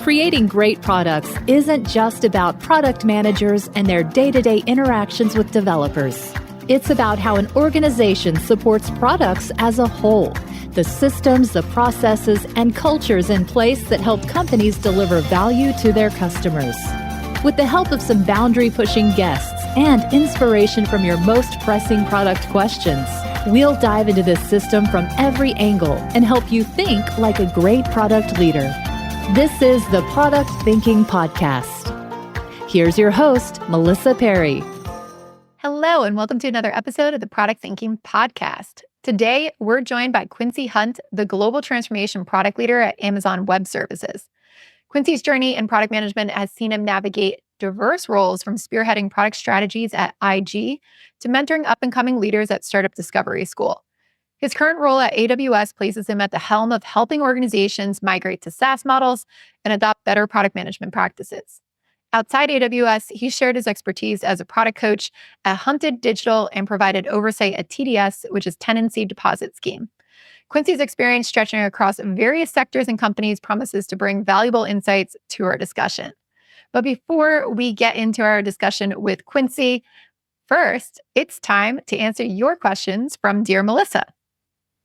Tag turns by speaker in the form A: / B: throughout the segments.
A: Creating great products isn't just about product managers and their day-to-day interactions with developers. It's about how an organization supports products as a whole, the systems, the processes, and cultures in place that help companies deliver value to their customers. With the help of some boundary-pushing guests and inspiration from your most pressing product questions, we'll dive into this system from every angle and help you think like a great product leader. This is the Product Thinking Podcast. Here's your host, Melissa Perri.
B: Hello, and welcome to another episode of the Product Thinking Podcast. Today, we're joined by Quincy Hunte, the Global Transformation Product Leader at Amazon Web Services. Quincy's journey in product management has seen him navigate diverse roles from spearheading product strategies at IG to mentoring up-and-coming leaders at Startup Discovery School. His current role at AWS places him at the helm of helping organizations migrate to SaaS models and adopt better product management practices. Outside AWS, he shared his expertise as a product coach at Hunted Digital and provided oversight at TDS, which is Tenancy Deposit Scheme. Quincy's experience stretching across various sectors and companies promises to bring valuable insights to our discussion. But before we get into our discussion with Quincy, first, it's time to answer your questions from Dear Melissa.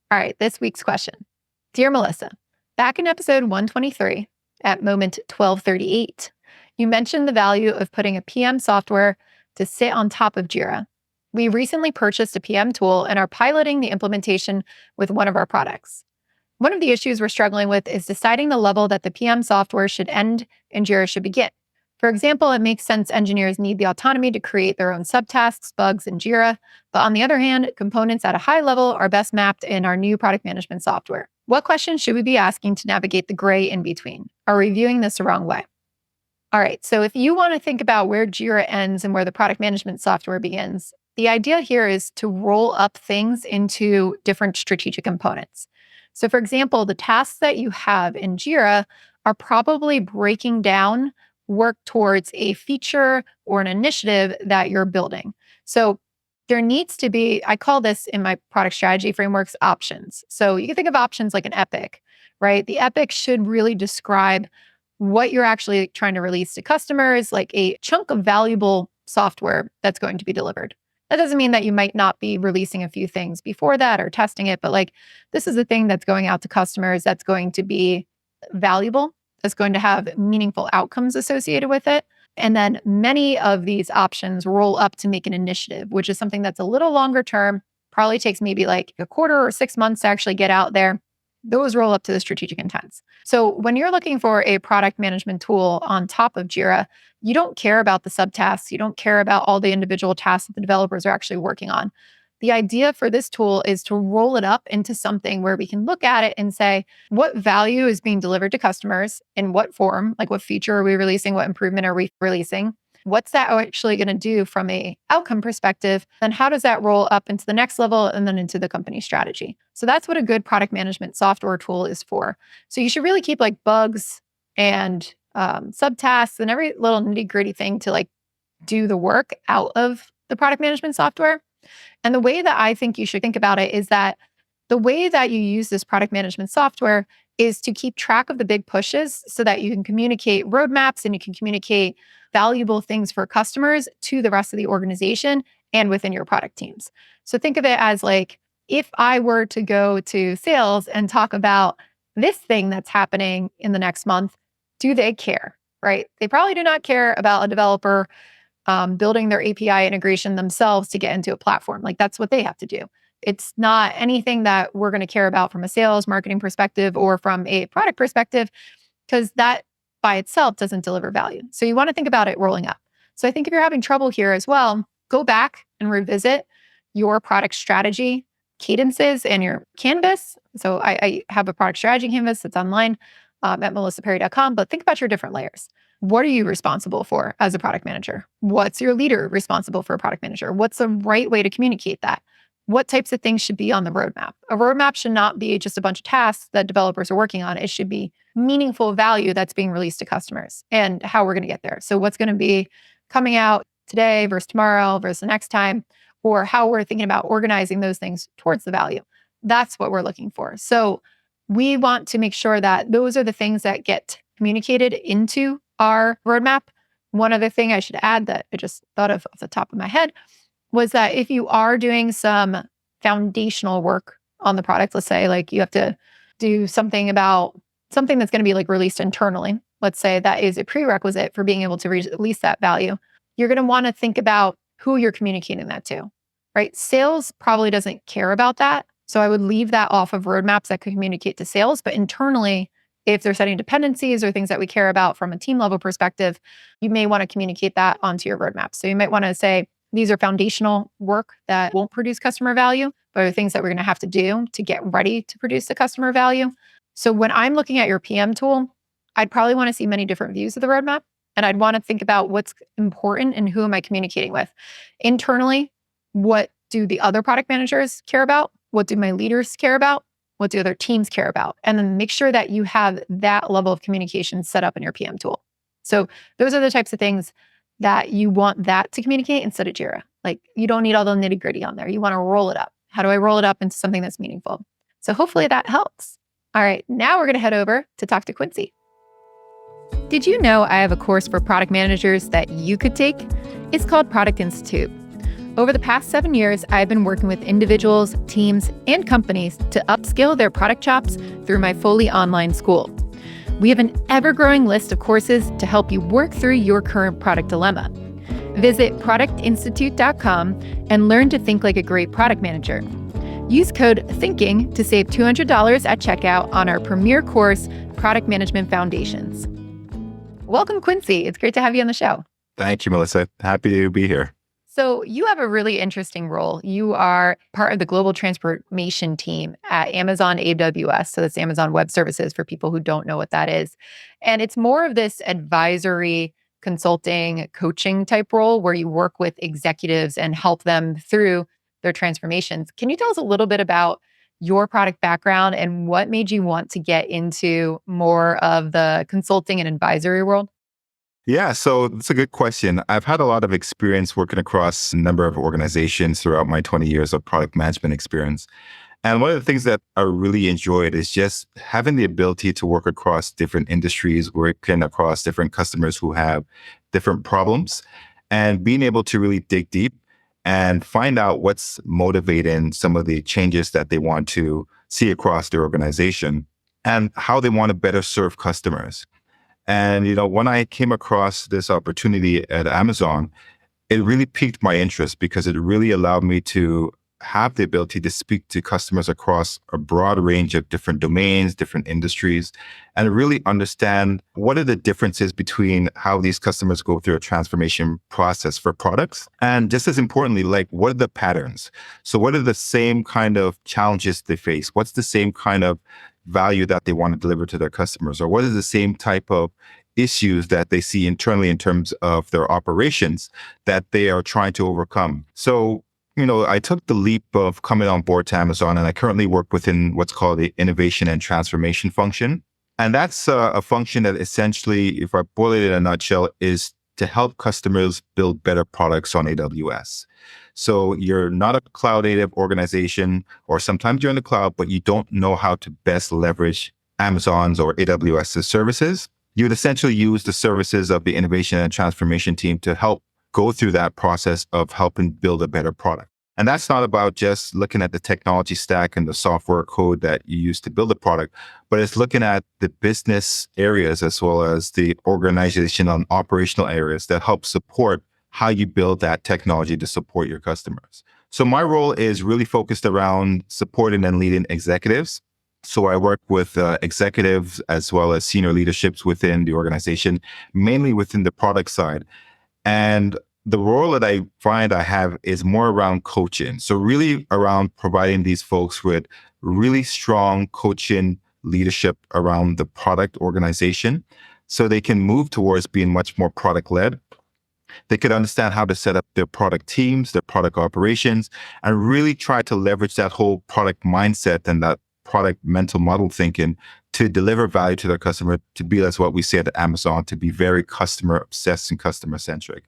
B: All right, this week's question. Dear Melissa, back in episode 123 at moment 1238, you mentioned the value of putting a PM software to sit on top of Jira. We recently purchased a PM tool and are piloting the implementation with one of our products. One of the issues we're struggling with is deciding the level that the PM software should end and Jira should begin. For example, it makes sense engineers need the autonomy to create their own subtasks, bugs, in Jira. But on the other hand, components at a high level are best mapped in our new product management software. What questions should we be asking to navigate the gray in between? Are we viewing this the wrong way? All right, so if you want to think about where Jira ends and where the product management software begins, the idea here is to roll up things into different strategic components. So for example, the tasks that you have in Jira are probably breaking down work towards a feature or an initiative that you're building. So there needs to be, I call this in my product strategy frameworks, options. So you can think of options like an epic, right? The epic should really describe what you're actually trying to release to customers, like a chunk of valuable software that's going to be delivered. That doesn't mean that you might not be releasing a few things before that or testing it, but like this is the thing that's going out to customers that's going to be valuable, that's going to have meaningful outcomes associated with it. And then many of these options roll up to make an initiative, which is something that's a little longer term, probably takes maybe like a quarter or 6 months to actually get out there. Those roll up to the strategic intents. So when you're looking for a product management tool on top of Jira, you don't care about the subtasks. You don't care about all the individual tasks that the developers are actually working on. The idea for this tool is to roll it up into something where we can look at it and say, what value is being delivered to customers in what form? Like what feature are we releasing? What improvement are we releasing? What's that actually going to do from an outcome perspective? Then how does that roll up into the next level and then into the company strategy? So that's what a good product management software tool is for. So you should really keep like bugs and subtasks and every little nitty gritty thing to like do the work out of the product management software. And the way that I think you should think about it is that the way that you use this product management software is to keep track of the big pushes so that you can communicate roadmaps and you can communicate valuable things for customers to the rest of the organization and within your product teams. So think of it as like, if I were to go to sales and talk about this thing that's happening in the next month, do they care, right? They probably do not care about a developer building their API integration themselves to get into a platform. Like that's what they have to do. It's not anything that we're going to care about from a sales marketing perspective or from a product perspective, because that by itself doesn't deliver value. So you want to think about it rolling up. So I think if you're having trouble here as well, go back and revisit your product strategy cadences and your canvas. So I have a product strategy canvas that's online at melissaperri.com, but think about your different layers. What are you responsible for as a product manager? What's your leader responsible for a product manager? What's the right way to communicate that? What types of things should be on the roadmap? A roadmap should not be just a bunch of tasks that developers are working on. It should be meaningful value that's being released to customers and how we're going to get there. So what's going to be coming out today versus tomorrow versus the next time, or how we're thinking about organizing those things towards the value. That's what we're looking for. So we want to make sure that those are the things that get communicated into our roadmap. One other thing I should add that I just thought of off the top of my head was that if you are doing some foundational work on the product, let's say like you have to do something about something that's going to be like released internally, let's say that is a prerequisite for being able to release that value, you're going to want to think about who you're communicating that to, right? Sales probably doesn't care about that. So I would leave that off of roadmaps that could communicate to sales, but internally, if they're setting dependencies or things that we care about from a team level perspective, you may want to communicate that onto your roadmap. So you might want to say, these are foundational work that won't produce customer value, but are things that we're going to have to do to get ready to produce the customer value. So when I'm looking at your PM tool, I'd probably want to see many different views of the roadmap. And I'd want to think about what's important and who am I communicating with. Internally, what do the other product managers care about? What do my leaders care about? What do other teams care about? And then make sure that you have that level of communication set up in your PM tool. So those are the types of things that you want that to communicate instead of Jira. Like you don't need all the nitty gritty on there. You want to roll it up. How do I roll it up into something that's meaningful? So hopefully that helps. All right, now we're going to head over to talk to Quincy. Did you know I have a course for product managers that you could take? It's called Product Institute. Over the past 7 years, I've been working with individuals, teams, and companies to upskill their product chops through my fully online school. We have an ever-growing list of courses to help you work through your current product dilemma. Visit productinstitute.com and learn to think like a great product manager. Use code THINKING to save $200 at checkout on our premier course, Product Management Foundations. Welcome, Quincy. It's great to have you on the show.
C: Thank you, Melissa. Happy to be here.
B: So you have a really interesting role. You are part of the global transformation team at Amazon AWS. So that's Amazon Web Services for people who don't know what that is. And it's more of this advisory, consulting, coaching type role where you work with executives and help them through their transformations. Can you tell us a little bit about your product background and what made you want to get into more of the consulting and advisory world?
C: Yeah, so it's a good question. I've had a lot of experience working across a number of organizations throughout my 20 years of product management experience. And one of the things that I really enjoyed is just having the ability to work across different industries, working across different customers who have different problems, and being able to really dig deep and find out what's motivating some of the changes that they want to see across their organization and how they want to better serve customers. And, when I came across this opportunity at Amazon, it really piqued my interest because it really allowed me to have the ability to speak to customers across a broad range of different domains, different industries, and really understand what are the differences between how these customers go through a transformation process for products. And just as importantly, like what are the patterns? So what are the same kind of challenges they face? What's the same kind of value that they want to deliver to their customers? Or what is the same type of issues that they see internally in terms of their operations that they are trying to overcome? So, I took the leap of coming on board to Amazon, and I currently work within what's called the innovation and transformation function. And that's a function that essentially, if I boil it in a nutshell, is to help customers build better products on AWS. So you're not a cloud native organization, or sometimes you're in the cloud, but you don't know how to best leverage Amazon's or AWS's services. You would essentially use the services of the innovation and transformation team to help go through that process of helping build a better product. And that's not about just looking at the technology stack and the software code that you use to build a product, but it's looking at the business areas as well as the organizational and operational areas that help support how you build that technology to support your customers. So my role is really focused around supporting and leading executives. So I work with executives as well as senior leaderships within the organization, mainly within the product side. And the role that I find I have is more around coaching. So really around providing these folks with really strong coaching leadership around the product organization so they can move towards being much more product led. They could understand how to set up their product teams, their product operations, and really try to leverage that whole product mindset and that product mental model thinking to deliver value to their customer, to be, that's what we say at Amazon, to be very customer obsessed and customer centric.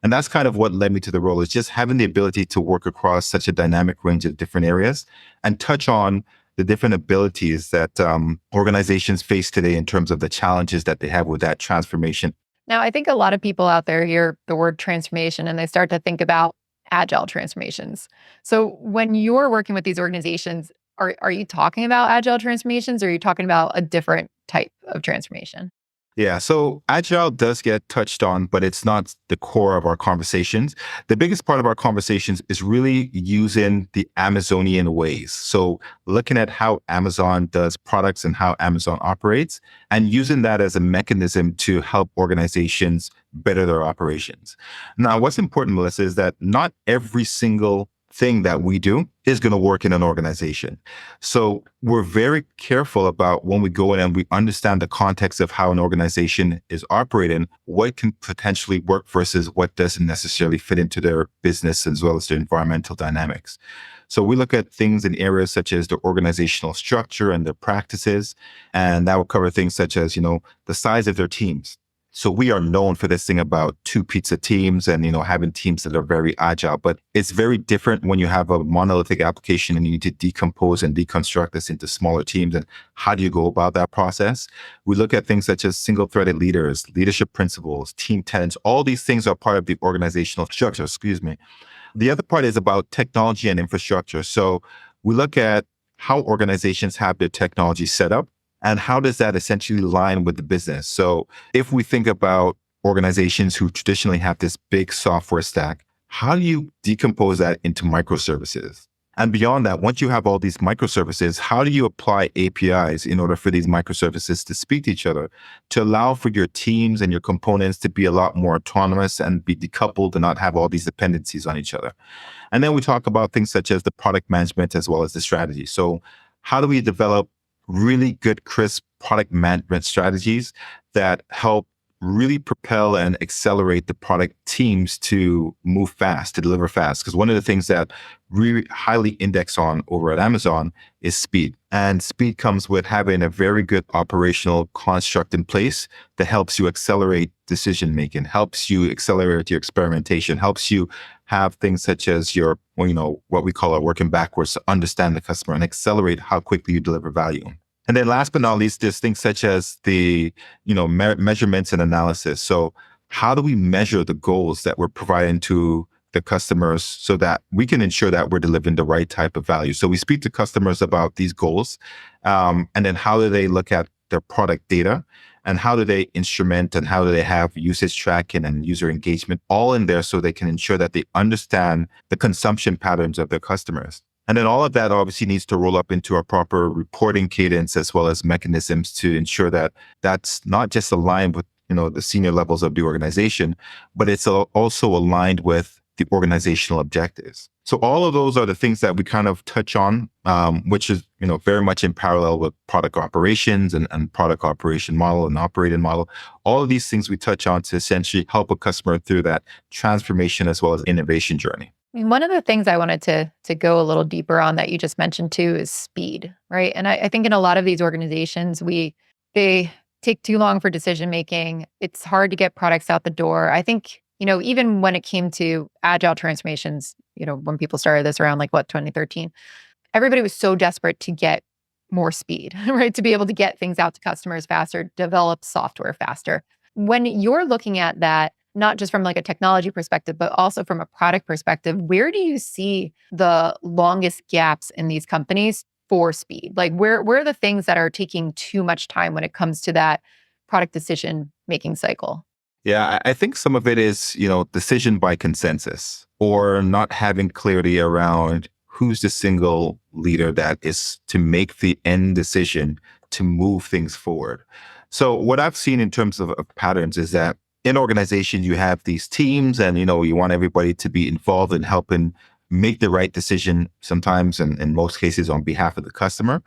C: And that's kind of what led me to the role, is just having the ability to work across such a dynamic range of different areas and touch on the different abilities that organizations face today in terms of the challenges that they have with that transformation.
B: Now, I think a lot of people out there hear the word transformation and they start to think about agile transformations. So when you're working with these organizations, are you talking about agile transformations or are you talking about a different type of transformation?
C: Yeah, so agile does get touched on, but it's not the core of our conversations. The biggest part of our conversations is really using the Amazonian ways. So looking at how Amazon does products and how Amazon operates, and using that as a mechanism to help organizations better their operations. Now, what's important, Melissa, is that not every single thing that we do is going to work in an organization. So we're very careful about when we go in and we understand the context of how an organization is operating, what can potentially work versus what doesn't necessarily fit into their business as well as their environmental dynamics. So we look at things in areas such as the organizational structure and their practices, and that will cover things such as, the size of their teams. So we are known for this thing about 2 pizza teams and, having teams that are very agile, but it's very different when you have a monolithic application and you need to decompose and deconstruct this into smaller teams. And how do you go about that process? We look at things such as single-threaded leaders, leadership principles, team tenets. All these things are part of the organizational structure, The other part is about technology and infrastructure. So we look at how organizations have their technology set up, and how does that essentially align with the business? So if we think about organizations who traditionally have this big software stack, how do you decompose that into microservices? And beyond that, once you have all these microservices, how do you apply APIs in order for these microservices to speak to each other, to allow for your teams and your components to be a lot more autonomous and be decoupled and not have all these dependencies on each other? And then we talk about things such as the product management as well as the strategy. So how do we develop really good, crisp product management strategies that help really propel and accelerate the product teams to move fast, to deliver fast? Because one of the things that we highly index on over at Amazon is speed. And speed comes with having a very good operational construct in place that helps you accelerate decision making, helps you accelerate your experimentation, helps you have things such as your, what we call our working backwards to understand the customer and accelerate how quickly you deliver value. And then last but not least, there's things such as the, measurements and analysis. So how do we measure the goals that we're providing to the customers so that we can ensure that we're delivering the right type of value? So we speak to customers about these goals, and then how do they look at their product data, and how do they instrument and how do they have usage tracking and user engagement all in there so they can ensure that they understand the consumption patterns of their customers. And then all of that obviously needs to roll up into a proper reporting cadence as well as mechanisms to ensure that that's not just aligned with, the senior levels of the organization, but it's also aligned with the organizational objectives. So all of those are the things that we kind of touch on, which is, very much in parallel with product operations and product operation model and operating model. All of these things we touch on to essentially help a customer through that transformation as well as innovation journey.
B: One of the things I wanted to go a little deeper on that you just mentioned too is speed, right? And I think in a lot of these organizations, they take too long for decision making. It's hard to get products out the door. I think, even when it came to agile transformations, when people started this around 2013, everybody was so desperate to get more speed, right? To be able to get things out to customers faster, develop software faster. When you're looking at that, not just from a technology perspective, but also from a product perspective, where do you see the longest gaps in these companies for speed? Where are the things that are taking too much time when it comes to that product decision-making cycle?
C: Yeah, I think some of it is, decision by consensus or not having clarity around who's the single leader that is to make the end decision to move things forward. So what I've seen in terms of patterns is that in organizations, you have these teams and, you want everybody to be involved in helping make the right decision sometimes and in most cases on behalf of the customer.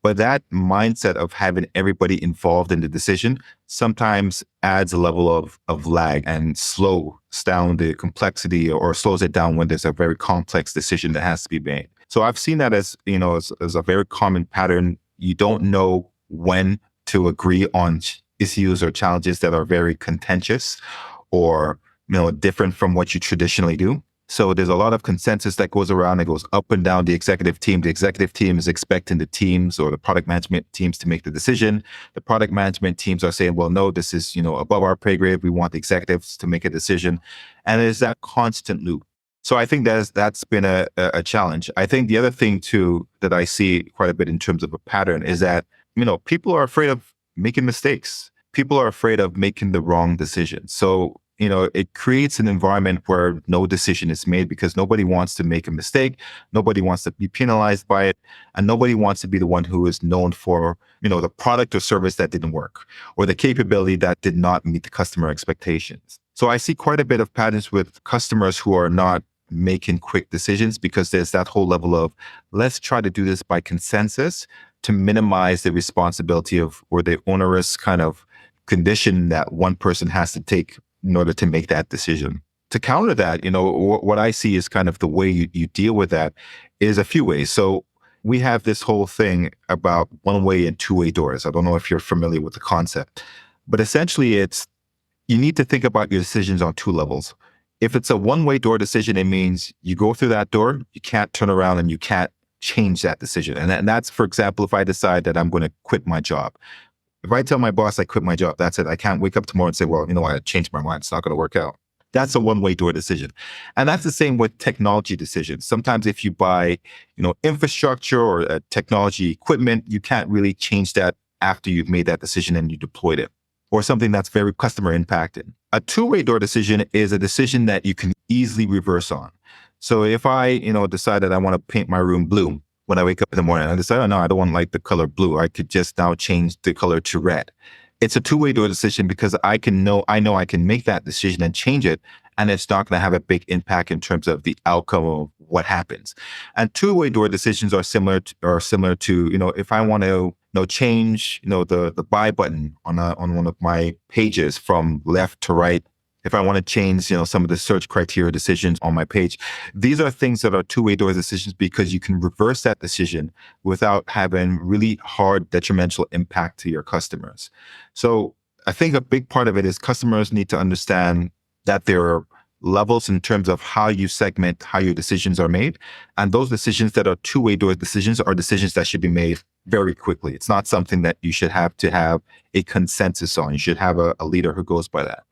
C: But that mindset of having everybody involved in the decision sometimes adds a level of lag and slows down the complexity or slows it down when there's a very complex decision that has to be made. So I've seen that as a very common pattern. You don't know when to agree on issues or challenges that are very contentious or different from what you traditionally do. So there's a lot of consensus that goes around. It goes up and down the executive team. The executive team is expecting the teams or the product management teams to make the decision. The product management teams are saying, well, no, this is, above our pay grade. We want the executives to make a decision. And there's that constant loop. So I think that's been a challenge. I think the other thing too that I see quite a bit in terms of a pattern is that, people are afraid of making mistakes. People are afraid of making the wrong decision. So, it creates an environment where no decision is made because nobody wants to make a mistake. Nobody wants to be penalized by it. And nobody wants to be the one who is known for, the product or service that didn't work or the capability that did not meet the customer expectations. So I see quite a bit of patterns with customers who are not making quick decisions because there's that whole level of let's try to do this by consensus to minimize the responsibility of or the onerous kind of condition that one person has to take in order to make that decision. To counter that, what I see is kind of the way you deal with that is a few ways. So we have this whole thing about one-way and two-way doors. I don't know if you're familiar with the concept, but essentially you need to think about your decisions on two levels. If it's a one-way door decision, it means you go through that door, you can't turn around and you can't change that decision. And that's, for example, if I decide that I'm going to quit my job. If I tell my boss I quit my job, that's it. I can't wake up tomorrow and say, well, I changed my mind. It's not going to work out. That's a one-way door decision. And that's the same with technology decisions. Sometimes if you buy, infrastructure or technology equipment, you can't really change that after you've made that decision and you deployed it, or something that's very customer impacted. A two-way door decision is a decision that you can easily reverse on. So if I, decide that I want to paint my room blue, when I wake up in the morning, I decide, oh no, I don't want to like the color blue. I could just now change the color to red. It's a two-way door decision because I know I can make that decision and change it, and it's not going to have a big impact in terms of the outcome of what happens. And two-way door decisions are similar to, if I want to change, the buy button on one of my pages from left to right. If I want to change, some of the search criteria decisions on my page, these are things that are two-way door decisions because you can reverse that decision without having really hard detrimental impact to your customers. So I think a big part of it is customers need to understand that there are levels in terms of how you segment how your decisions are made. And those decisions that are two-way door decisions are decisions that should be made very quickly. It's not something that you should have to have a consensus on. You should have a leader who goes by that.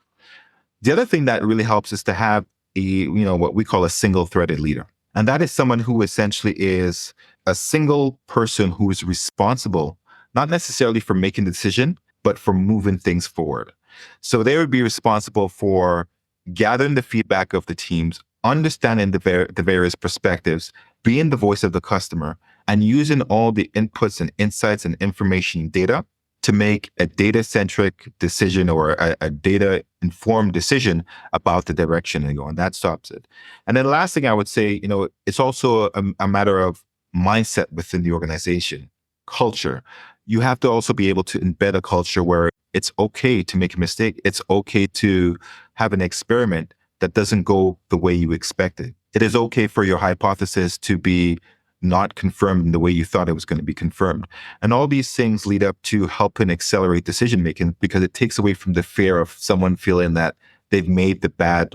C: The other thing that really helps is to have what we call a single-threaded leader. And that is someone who essentially is a single person who is responsible, not necessarily for making the decision, but for moving things forward. So they would be responsible for gathering the feedback of the teams, understanding the various perspectives, being the voice of the customer, and using all the inputs and insights and information data to make a data-centric decision or a data-informed decision about the direction they go, and that stops it. And then the last thing I would say, it's also a matter of mindset within the organization, culture. You have to also be able to embed a culture where it's okay to make a mistake. It's okay to have an experiment that doesn't go the way you expected. It is okay for your hypothesis to be not confirmed in the way you thought it was going to be confirmed. And all these things lead up to helping accelerate decision-making because it takes away from the fear of someone feeling that they've made a bad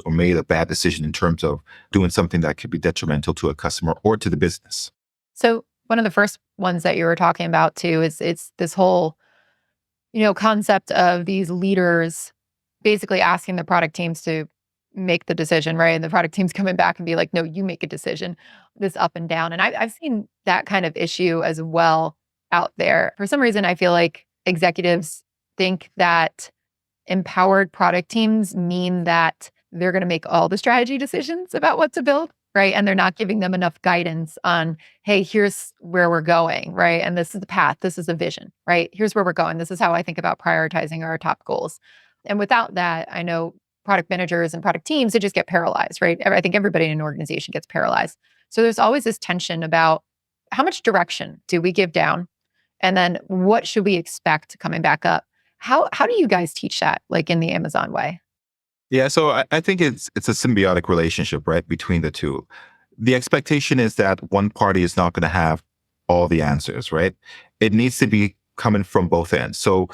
C: decision in terms of doing something that could be detrimental to a customer or to the business.
B: So one of the first ones that you were talking about too is it's this whole, concept of these leaders basically asking the product teams to make the decision, right? And the product team's coming back and be like, no, you make a decision, this up and down. And I've seen that kind of issue as well out there. For some reason, I feel like executives think that empowered product teams mean that they're going to make all the strategy decisions about what to build, right? And they're not giving them enough guidance on, hey, here's where we're going, right? And this is the path, this is a vision, right? Here's where we're going. This is how I think about prioritizing our top goals. And without that, I know product managers and product teams, they just get paralyzed, right? I think everybody in an organization gets paralyzed. So there's always this tension about how much direction do we give down? And then what should we expect coming back up? How do you guys teach that, like in the Amazon way?
C: Yeah, so I think it's a symbiotic relationship, right, between the two. The expectation is that one party is not going to have all the answers, right? It needs to be coming from both ends. So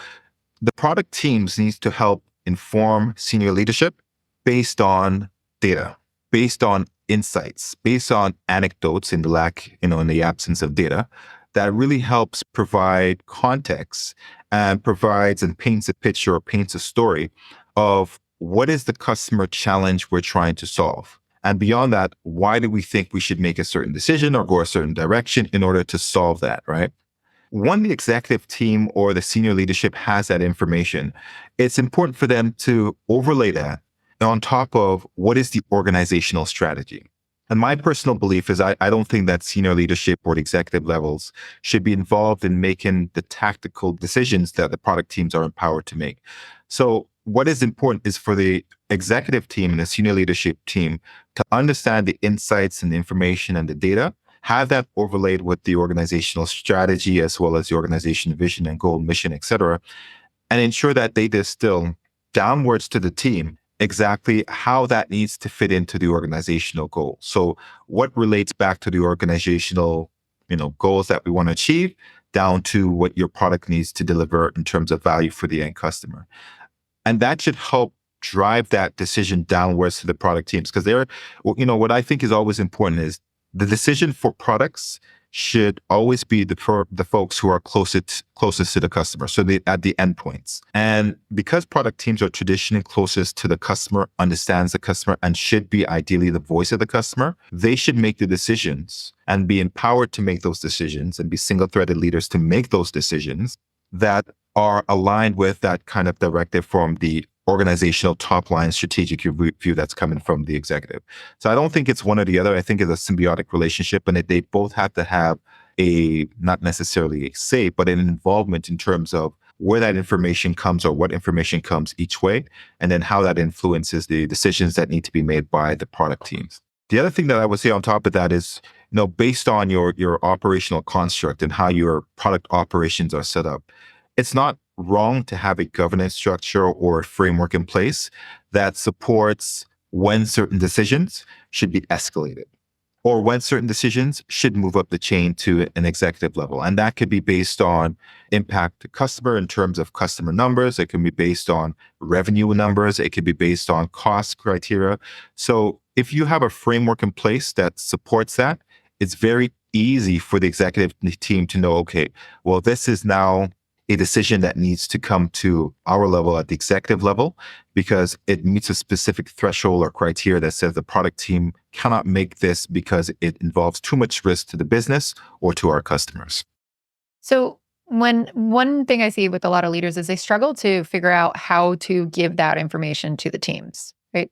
C: the product teams needs to help inform senior leadership based on data, based on insights based on anecdotes in in the absence of data that really helps provide context and provides and paints a picture or paints a story of what is the customer challenge we're trying to solve. And beyond that, why do we think we should make a certain decision or go a certain direction in order to solve that, right? When the executive team or the senior leadership has that information, it's important for them to overlay that on top of what is the organizational strategy. And my personal belief is I don't think that senior leadership or the executive levels should be involved in making the tactical decisions that the product teams are empowered to make. So what is important is for the executive team and the senior leadership team to understand the insights and the information and the data, have that overlaid with the organizational strategy as well as the organization vision and goal, mission, et cetera, and ensure that they distill downwards to the team exactly how that needs to fit into the organizational goal. So what relates back to the organizational, goals that we want to achieve down to what your product needs to deliver in terms of value for the end customer. And that should help drive that decision downwards to the product teams. Because what I think is always important is the decision for products should always be for the folks who are closest to the customer, so at the endpoints. And because product teams are traditionally closest to the customer, understands the customer, and should be ideally the voice of the customer, they should make the decisions and be empowered to make those decisions and be single-threaded leaders to make those decisions that are aligned with that kind of directive from the organizational top line strategic view that's coming from the executive. So I don't think it's one or the other. I think it's a symbiotic relationship, and they both have to have not necessarily a say, but an involvement in terms of where that information comes or what information comes each way, and then how that influences the decisions that need to be made by the product teams. The other thing that I would say on top of that is, based on your operational construct and how your product operations are set up, it's not wrong to have a governance structure or a framework in place that supports when certain decisions should be escalated or when certain decisions should move up the chain to an executive level. And that could be based on impact to customer in terms of customer numbers. It can be based on revenue numbers. It could be based on cost criteria. So if you have a framework in place that supports that, it's very easy for the executive team to know, okay, well, this is now a decision that needs to come to our level at the executive level because it meets a specific threshold or criteria that says the product team cannot make this because it involves too much risk to the business or to our customers. So
B: one thing I see with a lot of leaders is they struggle to figure out how to give that information to the teams, right?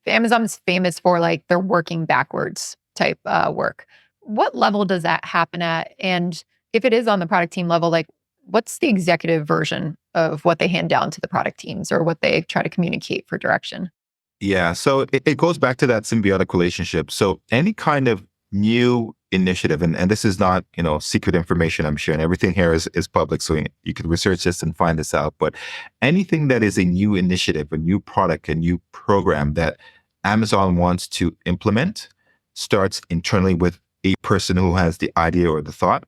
B: Amazon's famous for like their working backwards type work. What level does that happen at? And if it is on the product team level, like what's the executive version of what they hand down to the product teams or what they try to communicate for direction?
C: Yeah, so it goes back to that symbiotic relationship. So any kind of new initiative, and this is not, secret information I'm sharing. Everything here is public, so you can research this and find this out. But anything that is a new initiative, a new product, a new program that Amazon wants to implement starts internally with a person who has the idea or the thought.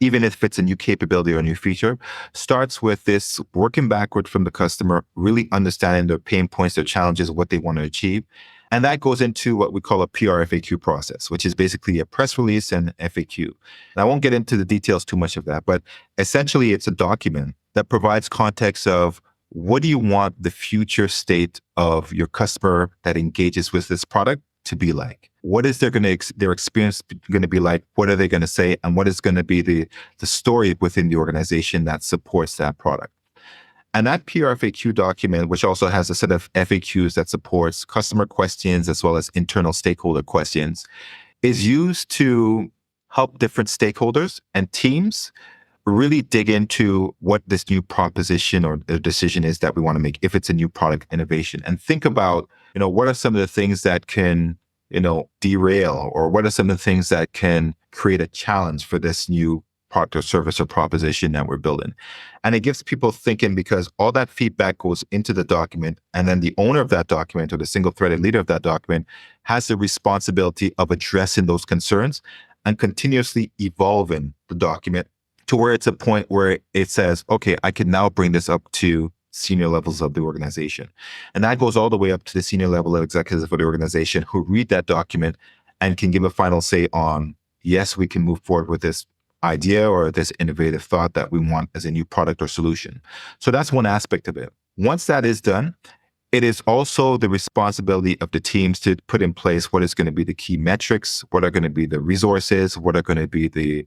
C: Even if it's a new capability or a new feature, starts with this working backward from the customer, really understanding their pain points, their challenges, what they want to achieve. And that goes into what we call a PR FAQ process, which is basically a press release and FAQ. And I won't get into the details too much of that, but essentially it's a document that provides context of what do you want the future state of your customer that engages with this product to be like? What is their experience going to be like? What are they going to say? And what is going to be the story within the organization that supports that product? And that PRFAQ document, which also has a set of FAQs that supports customer questions as well as internal stakeholder questions, is used to help different stakeholders and teams really dig into what this new proposition or the decision is that we want to make if it's a new product innovation. And think about, what are some of the things that can, derail, or what are some of the things that can create a challenge for this new product or service or proposition that we're building. And it gives people thinking because all that feedback goes into the document, and then the owner of that document or the single-threaded leader of that document has the responsibility of addressing those concerns and continuously evolving the document to where it's a point where it says, okay, I can now bring this up to senior levels of the organization. And that goes all the way up to the senior level of executives of the organization who read that document and can give a final say on, yes, we can move forward with this idea or this innovative thought that we want as a new product or solution. So that's one aspect of it. Once that is done, it is also the responsibility of the teams to put in place what is going to be the key metrics, what are going to be the resources, what are going to be the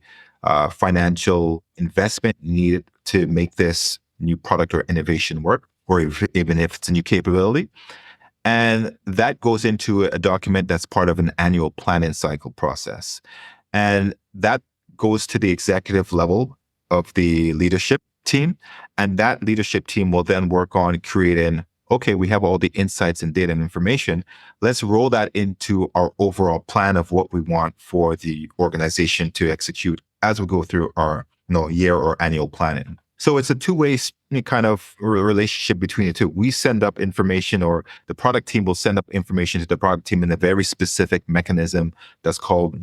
C: financial investment needed to make this new product or innovation work, or even if it's a new capability. And that goes into a document that's part of an annual planning cycle process. And that goes to the executive level of the leadership team. And that leadership team will then work on creating, okay, we have all the insights and data and information. Let's roll that into our overall plan of what we want for the organization to execute as we go through our year or annual planning. So it's a two-way kind of relationship between the two. We send up information, or the product team will send up information to the product team in a very specific mechanism that's called,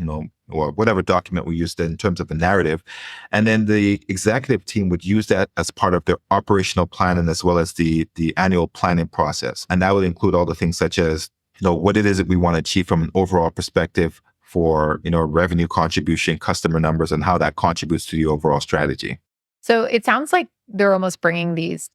C: or whatever document we used in terms of the narrative. And then the executive team would use that as part of their operational planning as well as the annual planning process. And that would include all the things such as, what it is that we want to achieve from an overall perspective for, revenue contribution, customer numbers, and how that contributes to the overall strategy.
B: So it sounds like they're almost bringing these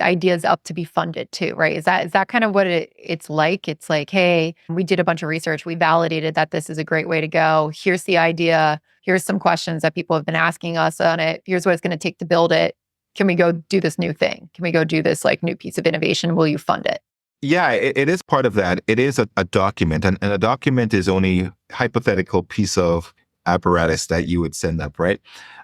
B: ideas up to be funded too, right? Is that kind of what it's like? It's like, hey, we did a bunch of research. We validated that this is a great way to go. Here's the idea. Here's some questions that people have been asking us on it. Here's what it's going to take to build it. Can we go do this new thing? Can we go do this new piece of innovation? Will you fund it?
C: Yeah, it is part of that. It is a document, and a document is only a hypothetical piece of apparatus that you would send up, right?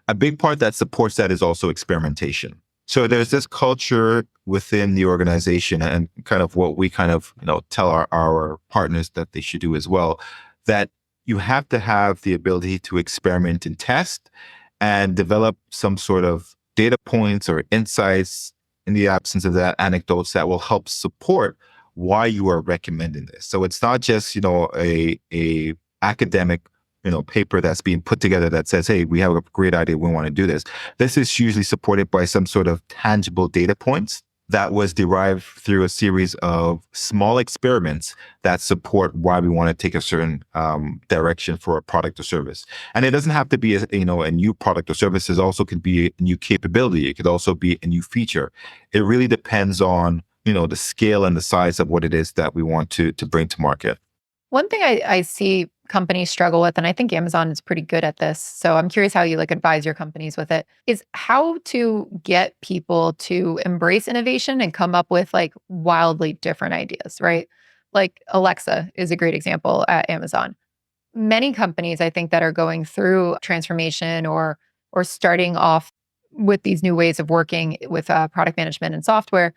C: A big part that supports that is also experimentation. So there's this culture within the organization, and kind of what we tell our partners that they should do as well, that you have to have the ability to experiment and test and develop some sort of data points or insights in the absence of that, anecdotes that will help support why you are recommending this. So it's not just, a academic paper that's being put together that says, hey, we have a great idea, we want to do this. This is usually supported by some sort of tangible data points that was derived through a series of small experiments that support why we want to take a certain direction for a product or service. And it doesn't have to be a new product or service. It also could be a new capability. It could also be a new feature. It really depends on the scale and the size of what it is that we want to bring to market.
B: One thing I see companies struggle with, and I think Amazon is pretty good at this, so I'm curious how you advise your companies with it, is how to get people to embrace innovation and come up with wildly different ideas, right? Like Alexa is a great example at Amazon. Many companies, I think, that are going through transformation or starting off with these new ways of working with product management and software,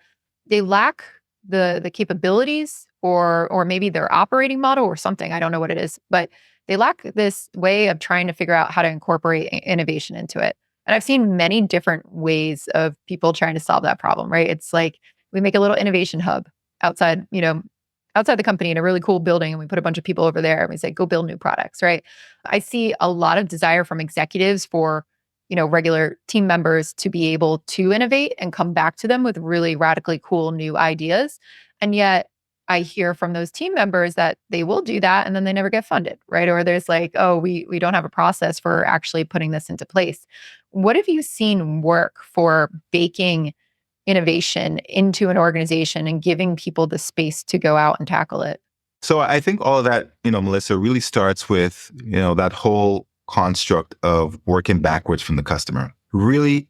B: they lack the capabilities or maybe their operating model or something. I don't know what it is, but they lack this way of trying to figure out how to incorporate innovation into it. And I've seen many different ways of people trying to solve that problem, right? It's like we make a little innovation hub outside the company in a really cool building, and we put a bunch of people over there and we say, go build new products, right? I see a lot of desire from executives for regular team members to be able to innovate and come back to them with really radically cool new ideas. And yet I hear from those team members that they will do that and then they never get funded, right? Or there's we don't have a process for actually putting this into place. What have you seen work for baking innovation into an organization and giving people the space to go out and tackle it?
C: So I think all of that, Melissa, really starts with, that whole construct of working backwards from the customer, really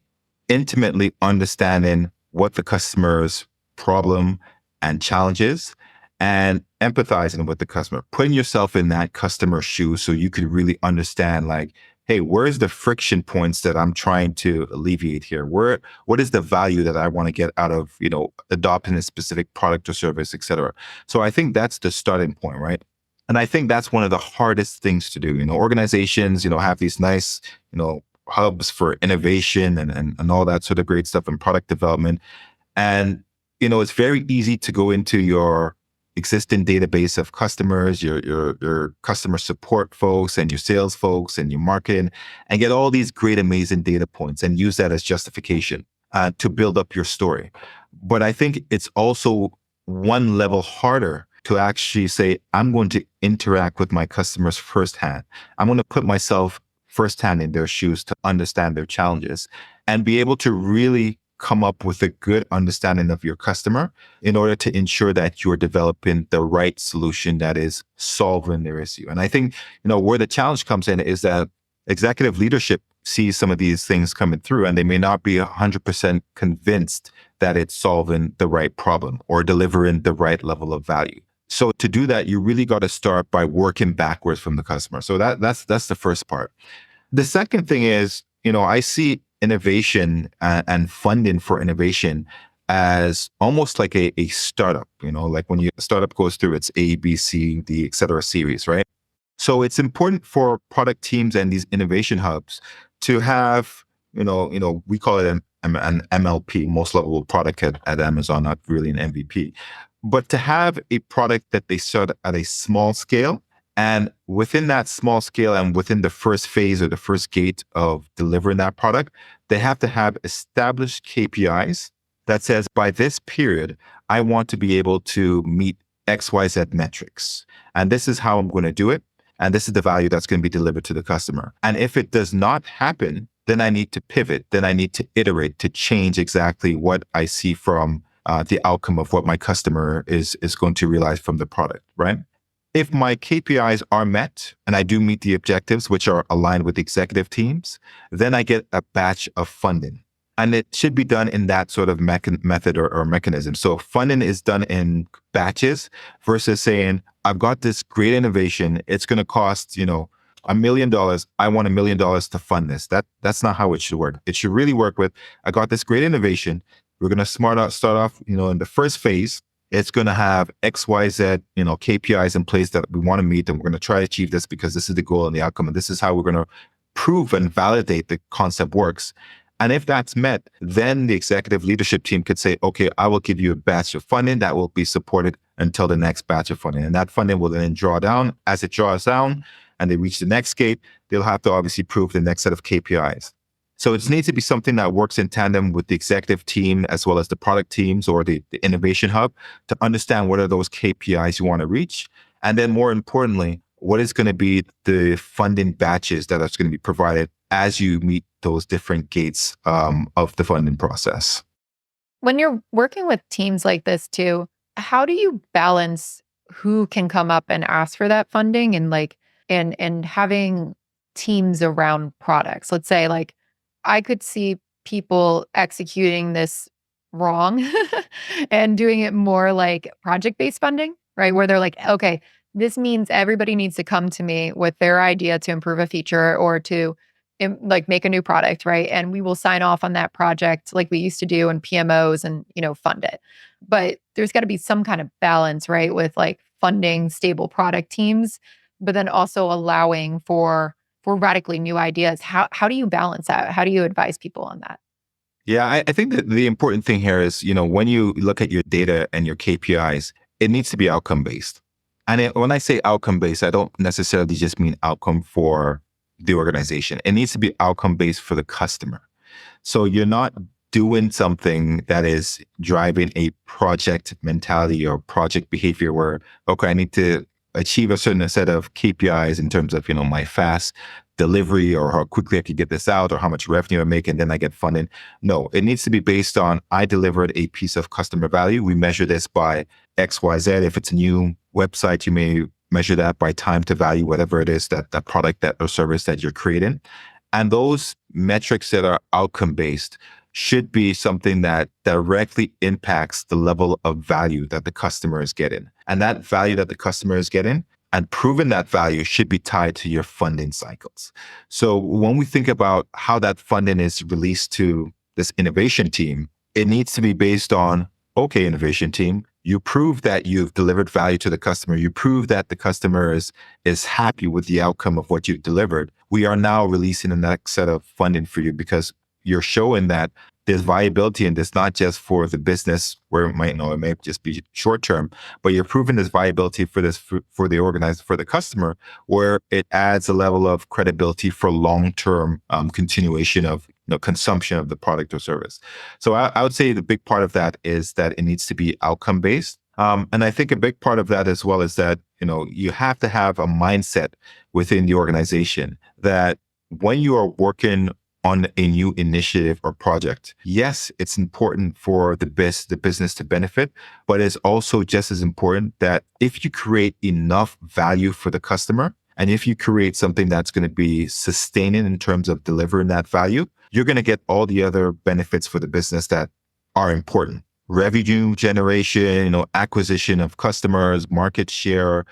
C: intimately understanding what the customer's problem and challenge is, and empathizing with the customer, putting yourself in that customer's shoes so you could really understand hey, where's the friction points that I'm trying to alleviate here? What is the value that I want to get out of, adopting a specific product or service, et cetera? So I think that's the starting point, right? And I think that's one of the hardest things to do. Organizations, have these nice, hubs for innovation and all that sort of great stuff and product development. And, it's very easy to go into your existing database of customers, your customer support folks and your sales folks and your marketing, and get all these great, amazing data points and use that as justification to build up your story. But I think it's also one level harder to actually say, I'm going to interact with my customers firsthand. I'm going to put myself firsthand in their shoes to understand their challenges and be able to really come up with a good understanding of your customer in order to ensure that you're developing the right solution that is solving their issue. And I think, where the challenge comes in is that executive leadership sees some of these things coming through and they may not be 100% convinced that it's solving the right problem or delivering the right level of value. So to do that, you really got to start by working backwards from the customer. So that's the first part. The second thing is, I see innovation and funding for innovation as almost like a startup, like when a startup goes through its A, B, C, D, et cetera series, right? So it's important for product teams and these innovation hubs to have, we call it an MLP, most lovable product at Amazon, not really an MVP, but to have a product that they start at a small scale. And within that small scale and within the first phase or the first gate of delivering that product, they have to have established KPIs that says by this period, I want to be able to meet XYZ metrics. And this is how I'm going to do it. And this is the value that's going to be delivered to the customer. And if it does not happen, then I need to pivot. Then I need to iterate to change exactly what I see from the outcome of what my customer is going to realize from the product, right? If my KPIs are met and I do meet the objectives, which are aligned with executive teams, then I get a batch of funding. And it should be done in that sort of method or mechanism. So funding is done in batches versus saying, I've got this great innovation. It's going to cost, $1 million. I want $1 million to fund this. That's not how it should work. It should really work with, I got this great innovation. We're going to start off, in the first phase. It's going to have XYZ, KPIs in place that we want to meet. And we're going to try to achieve this because this is the goal and the outcome. And this is how we're going to prove and validate the concept works. And if that's met, then the executive leadership team could say, okay, I will give you a batch of funding that will be supported until the next batch of funding. And that funding will then draw down. As it draws down and they reach the next gate, they'll have to obviously prove the next set of KPIs. So it needs to be something that works in tandem with the executive team as well as the product teams or the innovation hub to understand what are those KPIs you want to reach. And then more importantly, what is going to be the funding batches that are going to be provided as you meet those different gates of the funding process.
B: When you're working with teams like this too, how do you balance who can come up and ask for that funding and having teams around products? Let's say I could see people executing this wrong and doing it more like project-based funding, right? Where they're like, okay, this means everybody needs to come to me with their idea to improve a feature or to make a new product, right? And we will sign off on that project like we used to do in PMOs and, fund it. But there's got to be some kind of balance, right? With funding stable product teams, but then also allowing for radically new ideas. How do you balance that? How do you advise people on that?
C: Yeah, I think that the important thing here is, when you look at your data and your KPIs, it needs to be outcome-based. And when I say outcome-based, I don't necessarily just mean outcome for the organization. It needs to be outcome-based for the customer. So you're not doing something that is driving a project mentality or project behavior where, okay, I need to achieve a certain set of KPIs in terms of, my fast delivery or how quickly I could get this out or how much revenue I make and then I get funding. No, it needs to be based on, I delivered a piece of customer value. We measure this by XYZ. If it's a new website, you may measure that by time to value, whatever it is that product that or service that you're creating. And those metrics that are outcome-based should be something that directly impacts the level of value that the customer is getting. And that value that the customer is getting and proving that value should be tied to your funding cycles. So when we think about how that funding is released to this innovation team, it needs to be based on, okay, innovation team, you prove that you've delivered value to the customer. You prove that the customer is happy with the outcome of what you've delivered. We are now releasing the next set of funding for you because you're showing that there's viability in this, not just for the business where it may just be short term, but you're proving this viability for this, for the customer, where it adds a level of credibility for long-term continuation of consumption of the product or service. So I would say the big part of that is that it needs to be outcome based. And I think a big part of that as well is that, you have to have a mindset within the organization that when you are working on a new initiative or project, yes, it's important for the business to benefit, but it's also just as important that if you create enough value for the customer, and if you create something that's going to be sustaining in terms of delivering that value, you're going to get all the other benefits for the business that are important. Revenue generation, acquisition of customers, market share,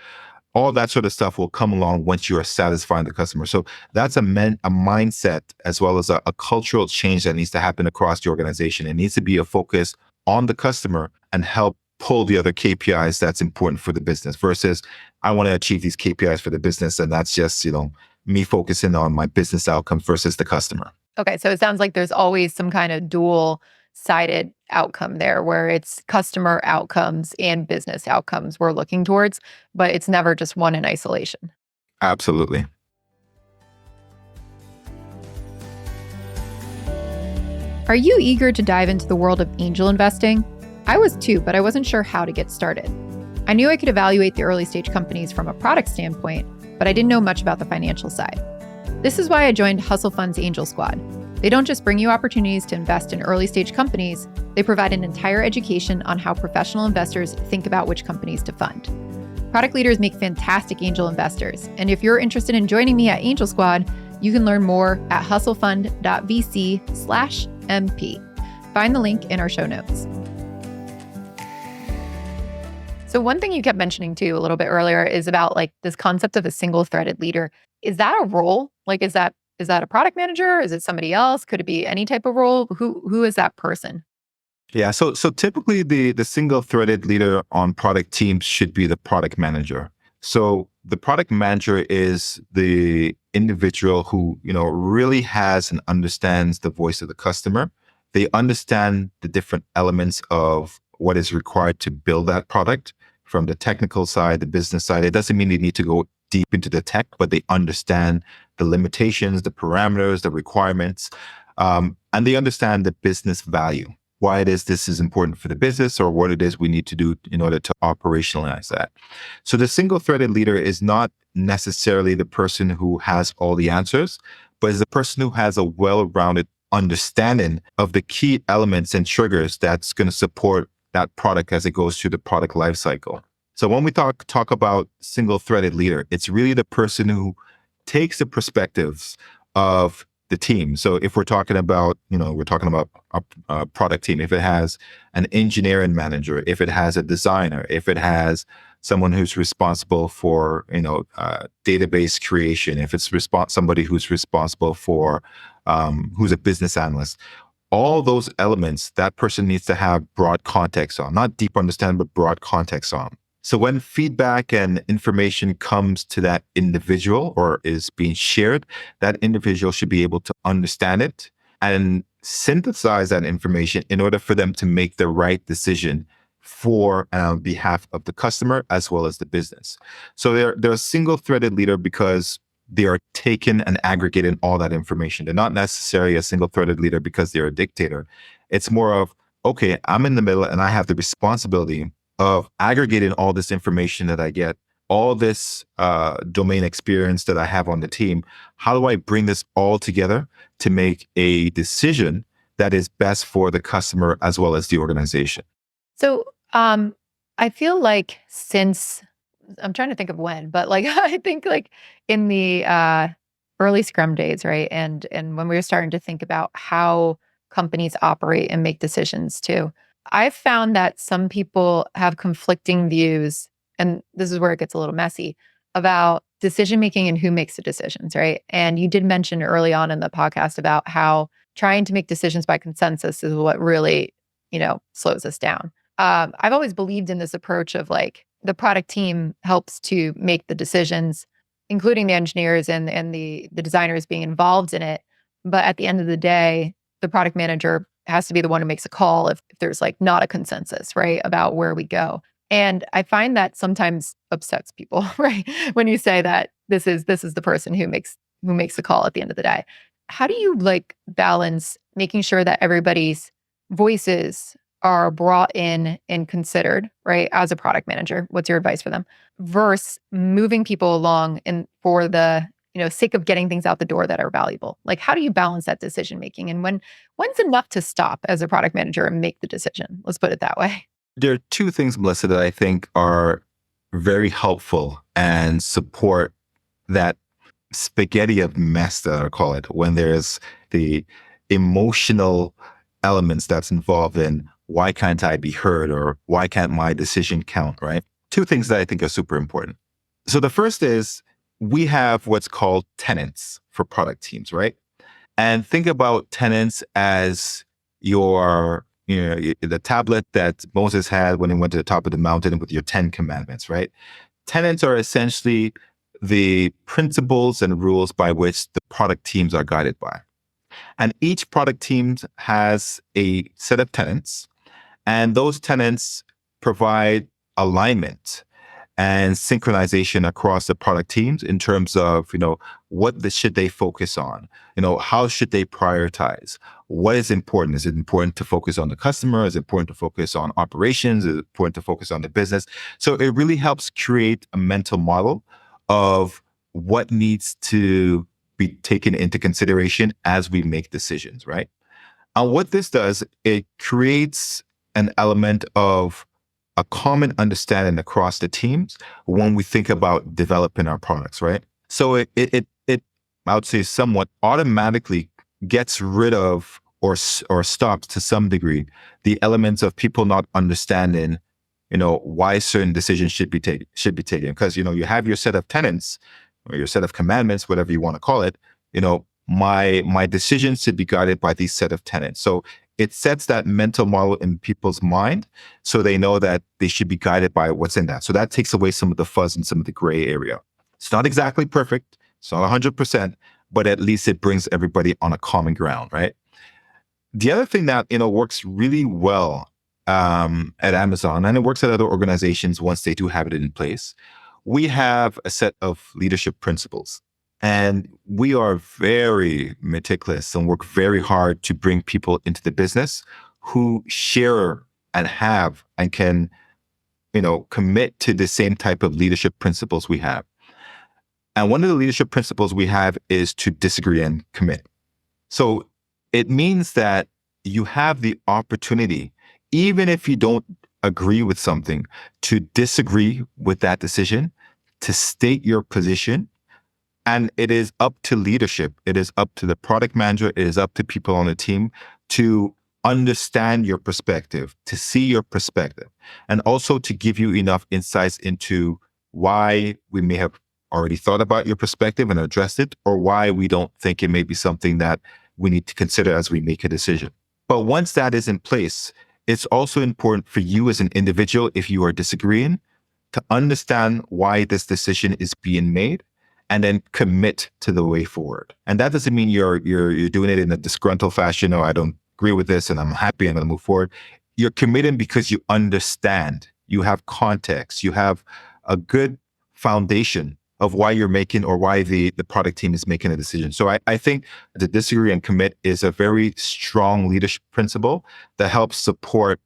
C: all that sort of stuff will come along once you are satisfying the customer. So that's a mindset as well as a cultural change that needs to happen across the organization. It needs to be a focus on the customer and help pull the other KPIs that's important for the business versus I want to achieve these KPIs for the business. And that's just, me focusing on my business outcomes versus the customer.
B: Okay. So it sounds like there's always some kind of dual-sided outcome there where it's customer outcomes and business outcomes we're looking towards, but it's never just one in isolation.
C: Absolutely.
B: Are you eager to dive into the world of angel investing? I was too, but I wasn't sure how to get started. I knew I could evaluate the early stage companies from a product standpoint, but I didn't know much about the financial side. This is why I joined Hustle Fund's Angel Squad. They don't just bring you opportunities to invest in early stage companies, they provide an entire education on how professional investors think about which companies to fund. Product leaders make fantastic angel investors, and if you're interested in joining me at Angel Squad, you can learn more at hustlefund.vc/MP. Find the link in our show notes. So one thing you kept mentioning too a little bit earlier is about like this concept of a single threaded leader. Is that a role? Like, is that a product manager? Is it somebody else? Could it be any type of role? Who is that person?
C: Yeah. So typically the single threaded leader on product teams should be the product manager. So the product manager is the individual who, really has and understands the voice of the customer. They understand the different elements of what is required to build that product from the technical side, the business side. It doesn't mean they need to go deep into the tech, but they understand the limitations, the parameters, the requirements, and they understand the business value, why this is important for the business or what it is we need to do in order to operationalize that. So the single-threaded leader is not necessarily the person who has all the answers, but is the person who has a well-rounded understanding of the key elements and triggers that's going to support that product as it goes through the product lifecycle. So when we talk about single-threaded leader, it's really the person who takes the perspectives of the team. So if we're talking about, a product team, if it has an engineering manager, if it has a designer, if it has someone who's responsible for, database creation, if it's somebody who's responsible for, who's a business analyst, all those elements, that person needs to have broad context on, not deep understanding, but broad context on. So when feedback and information comes to that individual or is being shared, that individual should be able to understand it and synthesize that information in order for them to make the right decision for and on behalf of the customer as well as the business. So they're a single-threaded leader because they are taking and aggregating all that information. They're not necessarily a single-threaded leader because they're a dictator. It's more of, okay, I'm in the middle and I have the responsibility of aggregating all this information that I get, all this domain experience that I have on the team. How do I bring this all together to make a decision that is best for the customer as well as the organization?
B: So I feel like since, I'm trying to think of when, but like I think like in the early Scrum days, right? And when we were starting to think about how companies operate and make decisions too, I've found that some people have conflicting views, and this is where it gets a little messy, about decision-making and who makes the decisions, right? And you did mention early on in the podcast about how trying to make decisions by consensus is what really, slows us down. I've always believed in this approach of like the product team helps to make the decisions, including the engineers and the designers being involved in it. But at the end of the day, the product manager has to be the one who makes a call if there's like not a consensus, right, about where we go. And I find that sometimes upsets people, right? When you say that this is the person who makes the call at the end of the day. How do you balance making sure that everybody's voices are brought in and considered, right? As a product manager, what's your advice for them? Versus moving people along and for the, sake of getting things out the door that are valuable. Like, how do you balance that decision making? And when's enough to stop as a product manager and make the decision? Let's put it that way.
C: There are two things, Melissa, that I think are very helpful and support that spaghetti of mess that I call it, when there's the emotional elements that's involved in why can't I be heard or why can't my decision count, right? Two things that I think are super important. So the first is we have what's called tenants for product teams, right? And think about tenants as the tablet that Moses had when he went to the top of the mountain with your 10 commandments, right? Tenants are essentially the principles and rules by which the product teams are guided by. And each product team has a set of tenants, and those tenants provide alignment and synchronization across the product teams in terms of, should they focus on? How should they prioritize? What is important? Is it important to focus on the customer? Is it important to focus on operations? Is it important to focus on the business? So it really helps create a mental model of what needs to be taken into consideration as we make decisions, right? And what this does, it creates an element of a common understanding across the teams when we think about developing our products, right? So it I would say somewhat automatically gets rid of or stops to some degree the elements of people not understanding, why certain decisions should be taken. Because, you have your set of tenets or your set of commandments, whatever you want to call it, my decisions should be guided by these set of tenets. So it sets that mental model in people's mind so they know that they should be guided by what's in that. So that takes away some of the fuzz and some of the gray area. It's not exactly perfect. It's not 100%, but at least it brings everybody on a common ground, right? The other thing that, works really well at Amazon, and it works at other organizations once they do have it in place, we have a set of leadership principles. And we are very meticulous and work very hard to bring people into the business who share and have and can, commit to the same type of leadership principles we have. And one of the leadership principles we have is to disagree and commit. So it means that you have the opportunity, even if you don't agree with something, to disagree with that decision, to state your position. And it is up to leadership. It is up to the product manager. It is up to people on the team to understand your perspective, to see your perspective, and also to give you enough insights into why we may have already thought about your perspective and addressed it, or why we don't think it may be something that we need to consider as we make a decision. But once that is in place, it's also important for you as an individual, if you are disagreeing, to understand why this decision is being made and then commit to the way forward. And that doesn't mean you're doing it in a disgruntled fashion, or I don't agree with this and I'm happy and I'm gonna move forward. You're committing because you understand, you have context, you have a good foundation of why you're making or why the product team is making a decision. So I think the disagree and commit is a very strong leadership principle that helps support.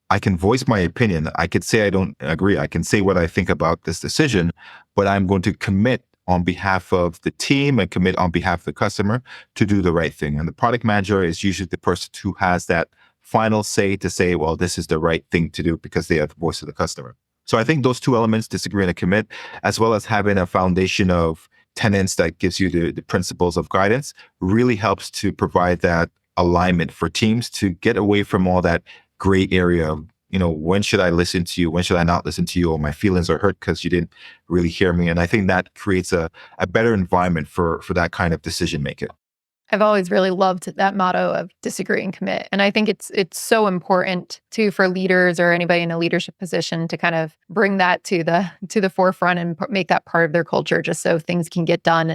C: I can voice my opinion. I could say I don't agree. I can say what I think about this decision, but I'm going to commit on behalf of the team and commit on behalf of the customer to do the right thing. And the product manager is usually the person who has that final say to say, well, this is the right thing to do because they are the voice of the customer. So I think those two elements, disagree and commit, as well as having a foundation of tenets that gives you the principles of guidance, really helps to provide that alignment for teams to get away from all that gray area of, when should I listen to you? When should I not listen to you? Or my feelings are hurt because you didn't really hear me. And I think that creates a better environment for that kind of decision making.
B: I've always really loved that motto of disagree and commit. And I think it's so important too for leaders or anybody in a leadership position to kind of bring that to the forefront and make that part of their culture, just so things can get done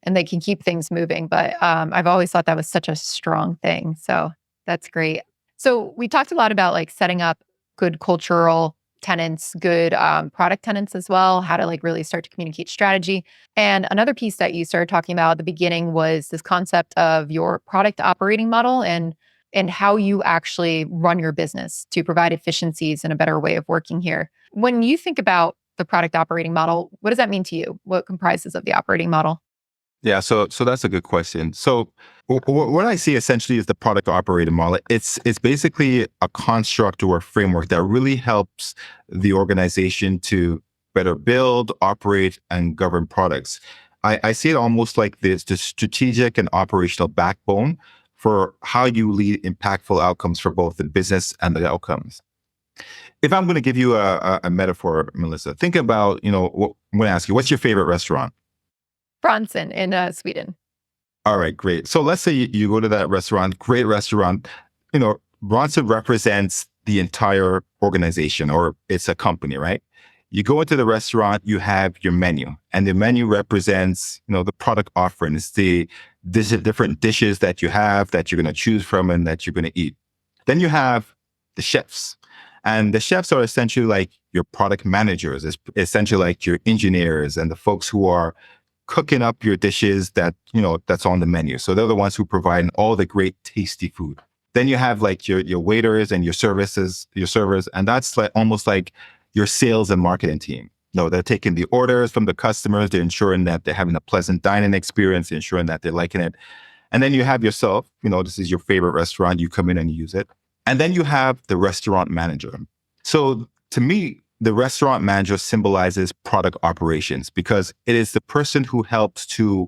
B: and they can keep things moving. But I've always thought that was such a strong thing. So that's great. So we talked a lot about setting up good cultural tenants, good product tenants as well, how to like really start to communicate strategy. And another piece that you started talking about at the beginning was this concept of your product operating model and how you actually run your business to provide efficiencies and a better way of working here. When you think about the product operating model, what does that mean to you? What comprises of the operating model?
C: Yeah, so that's a good question. So what I see essentially is the product operating model. It's basically a construct or a framework that really helps the organization to better build, operate, and govern products. I see it almost like this the strategic and operational backbone for how you lead impactful outcomes for both the business and the outcomes. If I'm going to give you a metaphor, Melissa, think about, I'm going to ask you, what's your favorite restaurant?
B: Bronson in Sweden.
C: All right, great. So let's say you go to that restaurant, great restaurant. Bronson represents the entire organization, or it's a company, right? You go into the restaurant, you have your menu, and the menu represents, the product offering. It's the different dishes that you have that you're going to choose from and that you're going to eat. Then you have the chefs. And the chefs are essentially like your product managers. It's essentially like your engineers and the folks who are cooking up your dishes that's on the menu. So they're the ones who provide all the great tasty food. Then you have like your waiters and your servers, and that's like almost like your sales and marketing team. No, they're taking the orders from the customers, they're ensuring that they're having a pleasant dining experience, ensuring that they're liking it. And then you have yourself, this is your favorite restaurant, you come in and you use it. And then you have the restaurant manager. So to me, the restaurant manager symbolizes product operations because it is the person who helps to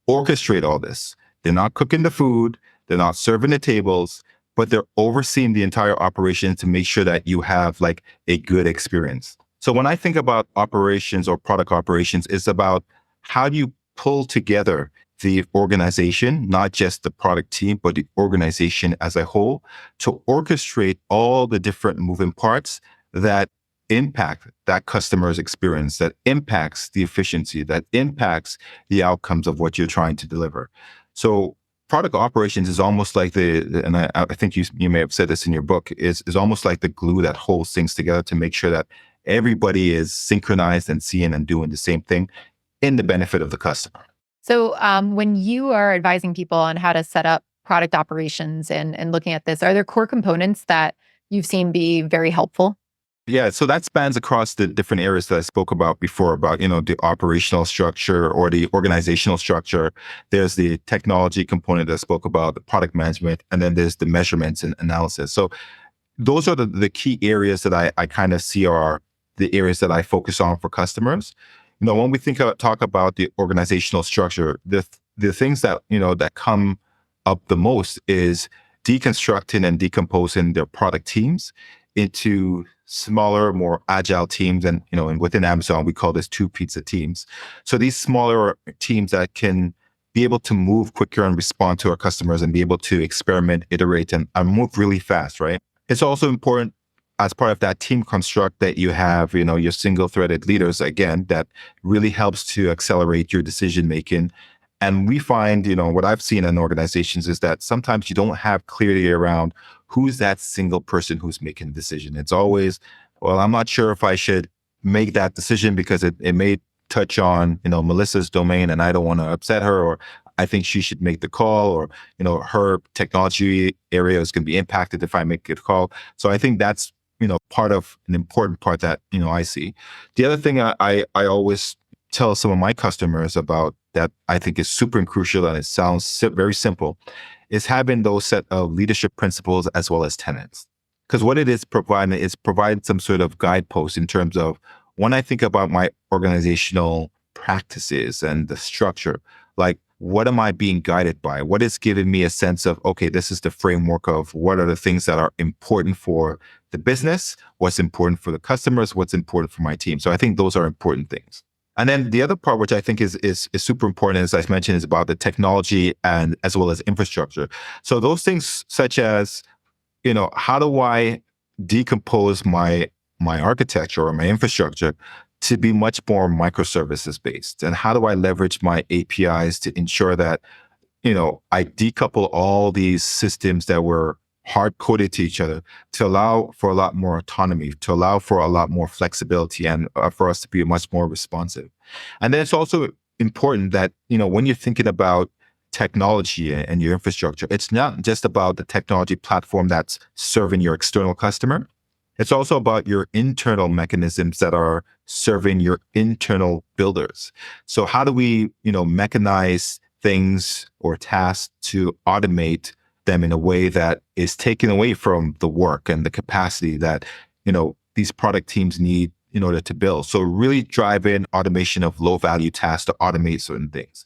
C: orchestrate all this. They're not cooking the food, they're not serving the tables, but they're overseeing the entire operation to make sure that you have like a good experience. So when I think about operations or product operations, it's about how do you pull together the organization, not just the product team, but the organization as a whole, to orchestrate all the different moving parts that impact that customer's experience, that impacts the efficiency, that impacts the outcomes of what you're trying to deliver. So product operations is almost like and I think you may have said this in your book, is almost like the glue that holds things together to make sure that everybody is synchronized and seeing and doing the same thing in the benefit of the customer.
B: So when you are advising people on how to set up product operations and looking at this, are there core components that you've seen be very helpful?
C: Yeah, so that spans across the different areas that I spoke about before about, the operational structure or the organizational structure. There's the technology component that I spoke about, the product management, and then there's the measurements and analysis. So those are the key areas that I kind of see are the areas that I focus on for customers. When we talk about the organizational structure, the things that, that come up the most is deconstructing and decomposing their product teams into smaller, more agile teams. And, and within Amazon, we call this 2 pizza teams. So these smaller teams that can be able to move quicker and respond to our customers and be able to experiment, iterate, and move really fast, right? It's also important as part of that team construct that you have, your single-threaded leaders, again, that really helps to accelerate your decision-making. And we find, what I've seen in organizations is that sometimes you don't have clarity around who's that single person who's making the decision. It's always, well, I'm not sure if I should make that decision because it may touch on, Melissa's domain and I don't want to upset her, or I think she should make the call, or, her technology area is going to be impacted if I make a call. So I think that's, part of an important part that, I see. The other thing I always tell some of my customers about that I think is super crucial, and it sounds very simple, is having those set of leadership principles as well as tenets. Because what it is providing some sort of guidepost in terms of when I think about my organizational practices and the structure, like what am I being guided by? What is giving me a sense of, okay, this is the framework of what are the things that are important for the business, what's important for the customers, what's important for my team. So I think those are important things. And then the other part, which I think is super important, as I mentioned, is about the technology and as well as infrastructure. So those things such as, how do I decompose my architecture or my infrastructure to be much more microservices based? And how do I leverage my APIs to ensure that, I decouple all these systems that were hard coded to each other to allow for a lot more autonomy, to allow for a lot more flexibility, and for us to be much more responsive. And then it's also important that, when you're thinking about technology and your infrastructure, it's not just about the technology platform that's serving your external customer. It's also about your internal mechanisms that are serving your internal builders. So how do we, mechanize things or tasks to automate them in a way that is taken away from the work and the capacity that, these product teams need in order to build. So really drive in automation of low value tasks to automate certain things.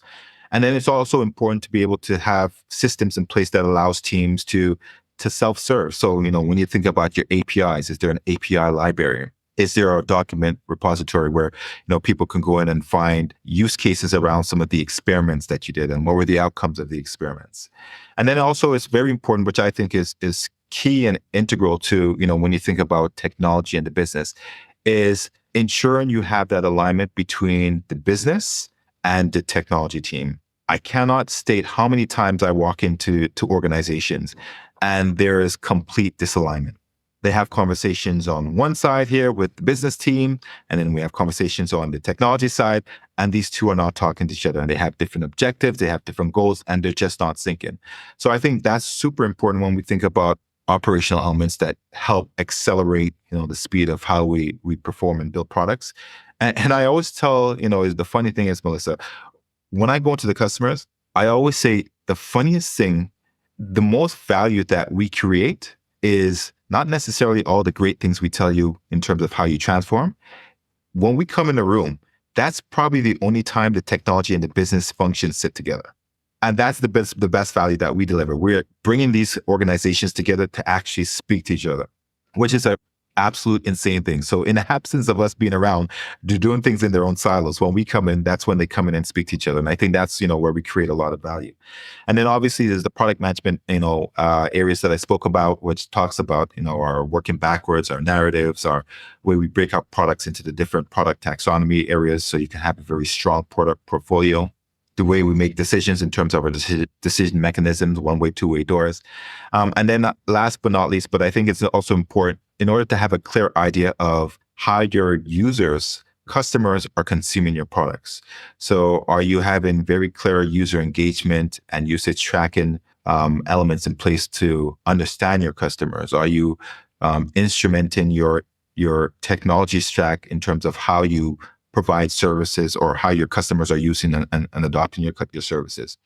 C: And then it's also important to be able to have systems in place that allows teams to self-serve. So, when you think about your APIs, is there an API library? Is there a document repository where, people can go in and find use cases around some of the experiments that you did and what were the outcomes of the experiments? And then also it's very important, which I think is key and integral to, when you think about technology and the business, is ensuring you have that alignment between the business and the technology team. I cannot state how many times I walk into organizations and there is complete disalignment. They have conversations on one side here with the business team, and then we have conversations on the technology side, and these two are not talking to each other, and they have different objectives, they have different goals, and they're just not syncing. So I think that's super important when we think about operational elements that help accelerate, the speed of how we perform and build products. And I always tell, the funny thing is, Melissa, when I go into the customers, I always say the funniest thing, the most value that we create is not necessarily all the great things we tell you in terms of how you transform. When we come in the room, that's probably the only time the technology and the business functions sit together. And that's the best value that we deliver. We're bringing these organizations together to actually speak to each other, which is an absolute insane thing. So in the absence of us being around, they're doing things in their own silos. When we come in, that's when they come in and speak to each other. And I think that's, where we create a lot of value. And then obviously there's the product management, areas that I spoke about, which talks about, our working backwards, our narratives, our way we break up products into the different product taxonomy areas so you can have a very strong product portfolio. The way we make decisions in terms of our decision mechanisms, one-way, two-way doors. And then last but not least, but I think it's also important, in order to have a clear idea of how your customers are consuming your products. So are you having very clear user engagement and usage tracking elements in place to understand your customers? Are you instrumenting your technology stack in terms of how you provide services or how your customers are using and adopting your services?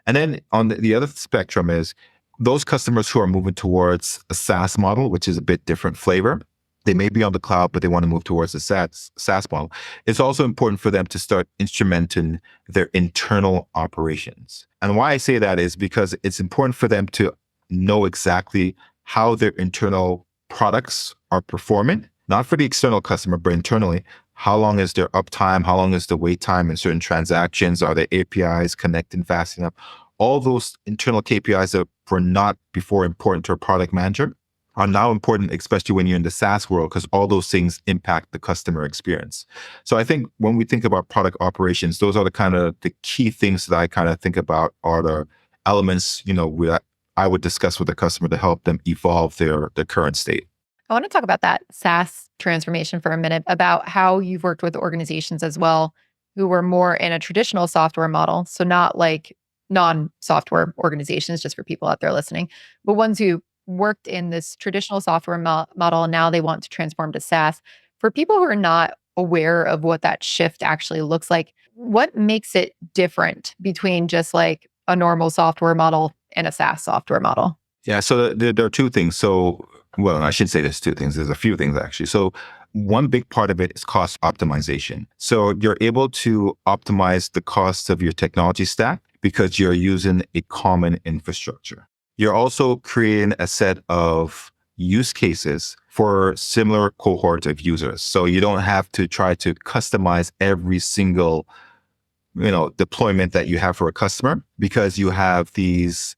C: And then on the other spectrum is those customers who are moving towards a SaaS model, which is a bit different flavor. They may be on the cloud, but they want to move towards the SaaS model. It's also important for them to start instrumenting their internal operations. And why I say that is because it's important for them to know exactly how their internal products are performing, not for the external customer, but internally. How long is their uptime? How long is the wait time in certain transactions? Are the APIs connecting fast enough? All those internal KPIs that were not before important to a product manager are now important, especially when you're in the SaaS world, because all those things impact the customer experience. So I think when we think about product operations, those are the key things that I kind of think about are the elements, I would discuss with the customer to help them evolve their current state.
B: I want to talk about that SaaS transformation for a minute, about how you've worked with organizations as well who were more in a traditional software model. So not like non-software organizations, just for people out there listening, but ones who worked in this traditional software model and now they want to transform to SaaS. For people who are not aware of what that shift actually looks like, what makes it different between just like a normal software model and a SaaS software model?
C: Yeah, so there are two things. Well, I should say there's two things. There's a few things actually. So one big part of it is cost optimization. So you're able to optimize the cost of your technology stack because you're using a common infrastructure. You're also creating a set of use cases for similar cohorts of users. So you don't have to try to customize every single, deployment that you have for a customer, because you have these,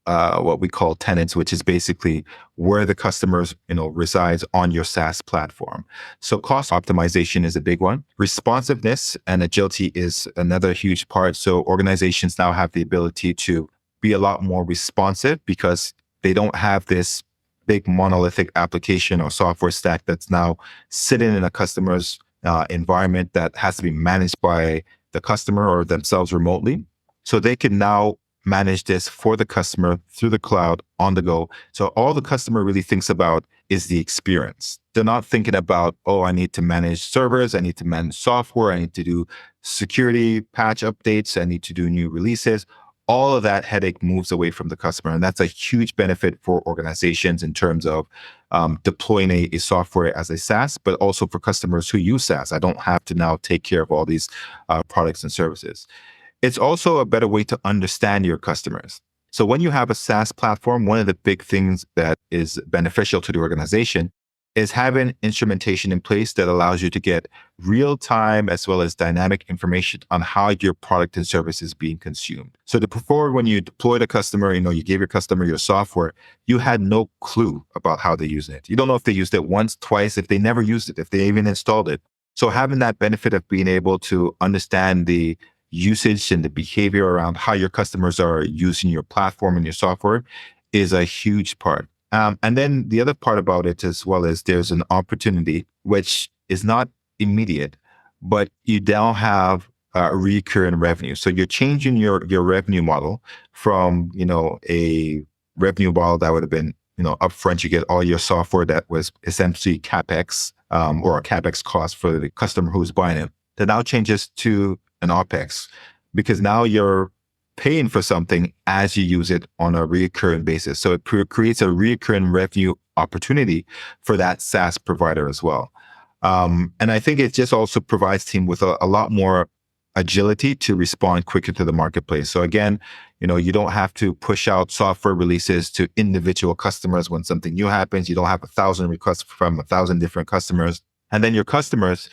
C: what we call tenants, which is basically where the customers, resides on your SaaS platform. So cost optimization is a big one. Responsiveness and agility is another huge part. So organizations now have the ability to be a lot more responsive because They don't have this big monolithic application or software stack that's now sitting in a customer's environment that has to be managed by the customer or themselves remotely. So they can now manage this for the customer through the cloud on the go. So all the customer really thinks about is the experience. They're not thinking about, oh, I need to manage servers, I need to manage software, I need to do security patch updates, I need to do new releases. All of that headache moves away from the customer. And that's a huge benefit for organizations in terms of deploying a software as a SaaS, but also for customers who use SaaS. I don't have to now take care of all these products and services. It's also a better way to understand your customers. So when you have a SaaS platform, one of the big things that is beneficial to the organization is having instrumentation in place that allows you to get real-time as well as dynamic information on how your product and service is being consumed. So before, when you deployed a customer, you gave your customer your software, you had no clue about how they use it. You don't know if they used it once, twice, if they never used it, if they even installed it. So having that benefit of being able to understand the usage and the behavior around how your customers are using your platform and your software is a huge part. And then the other part about it as well is there's an opportunity which is not immediate, but you now have recurring revenue. So you're changing your revenue model from, a revenue model that would have been, upfront, you get all your software that was essentially CapEx or a CapEx cost for the customer who's buying it. That now changes to an OpEx because now you're paying for something as you use it on a recurring basis. So it creates a recurring revenue opportunity for that SaaS provider as well. And I think it just also provides team with a lot more agility to respond quicker to the marketplace. So again, you don't have to push out software releases to individual customers when something new happens. You don't have 1,000 requests from 1,000 different customers. And then your customers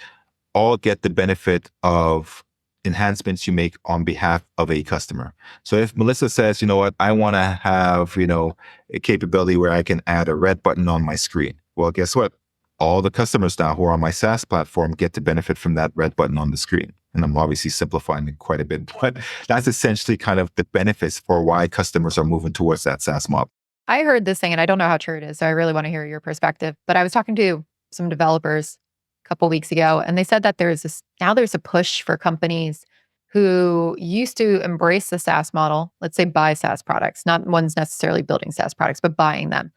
C: all get the benefit of enhancements you make on behalf of a customer. So if Melissa says, I want to have, a capability where I can add a red button on my screen. Well, guess what? All the customers now who are on my SaaS platform get to benefit from that red button on the screen. And I'm obviously simplifying it quite a bit, but that's essentially kind of the benefits for why customers are moving towards that SaaS model.
B: I heard this thing, and I don't know how true it is, so I really want to hear your perspective. But I was talking to some developers couple weeks ago, and they said that there's a push for companies who used to embrace the SaaS model, let's say buy SaaS products, not ones necessarily building SaaS products, but buying them,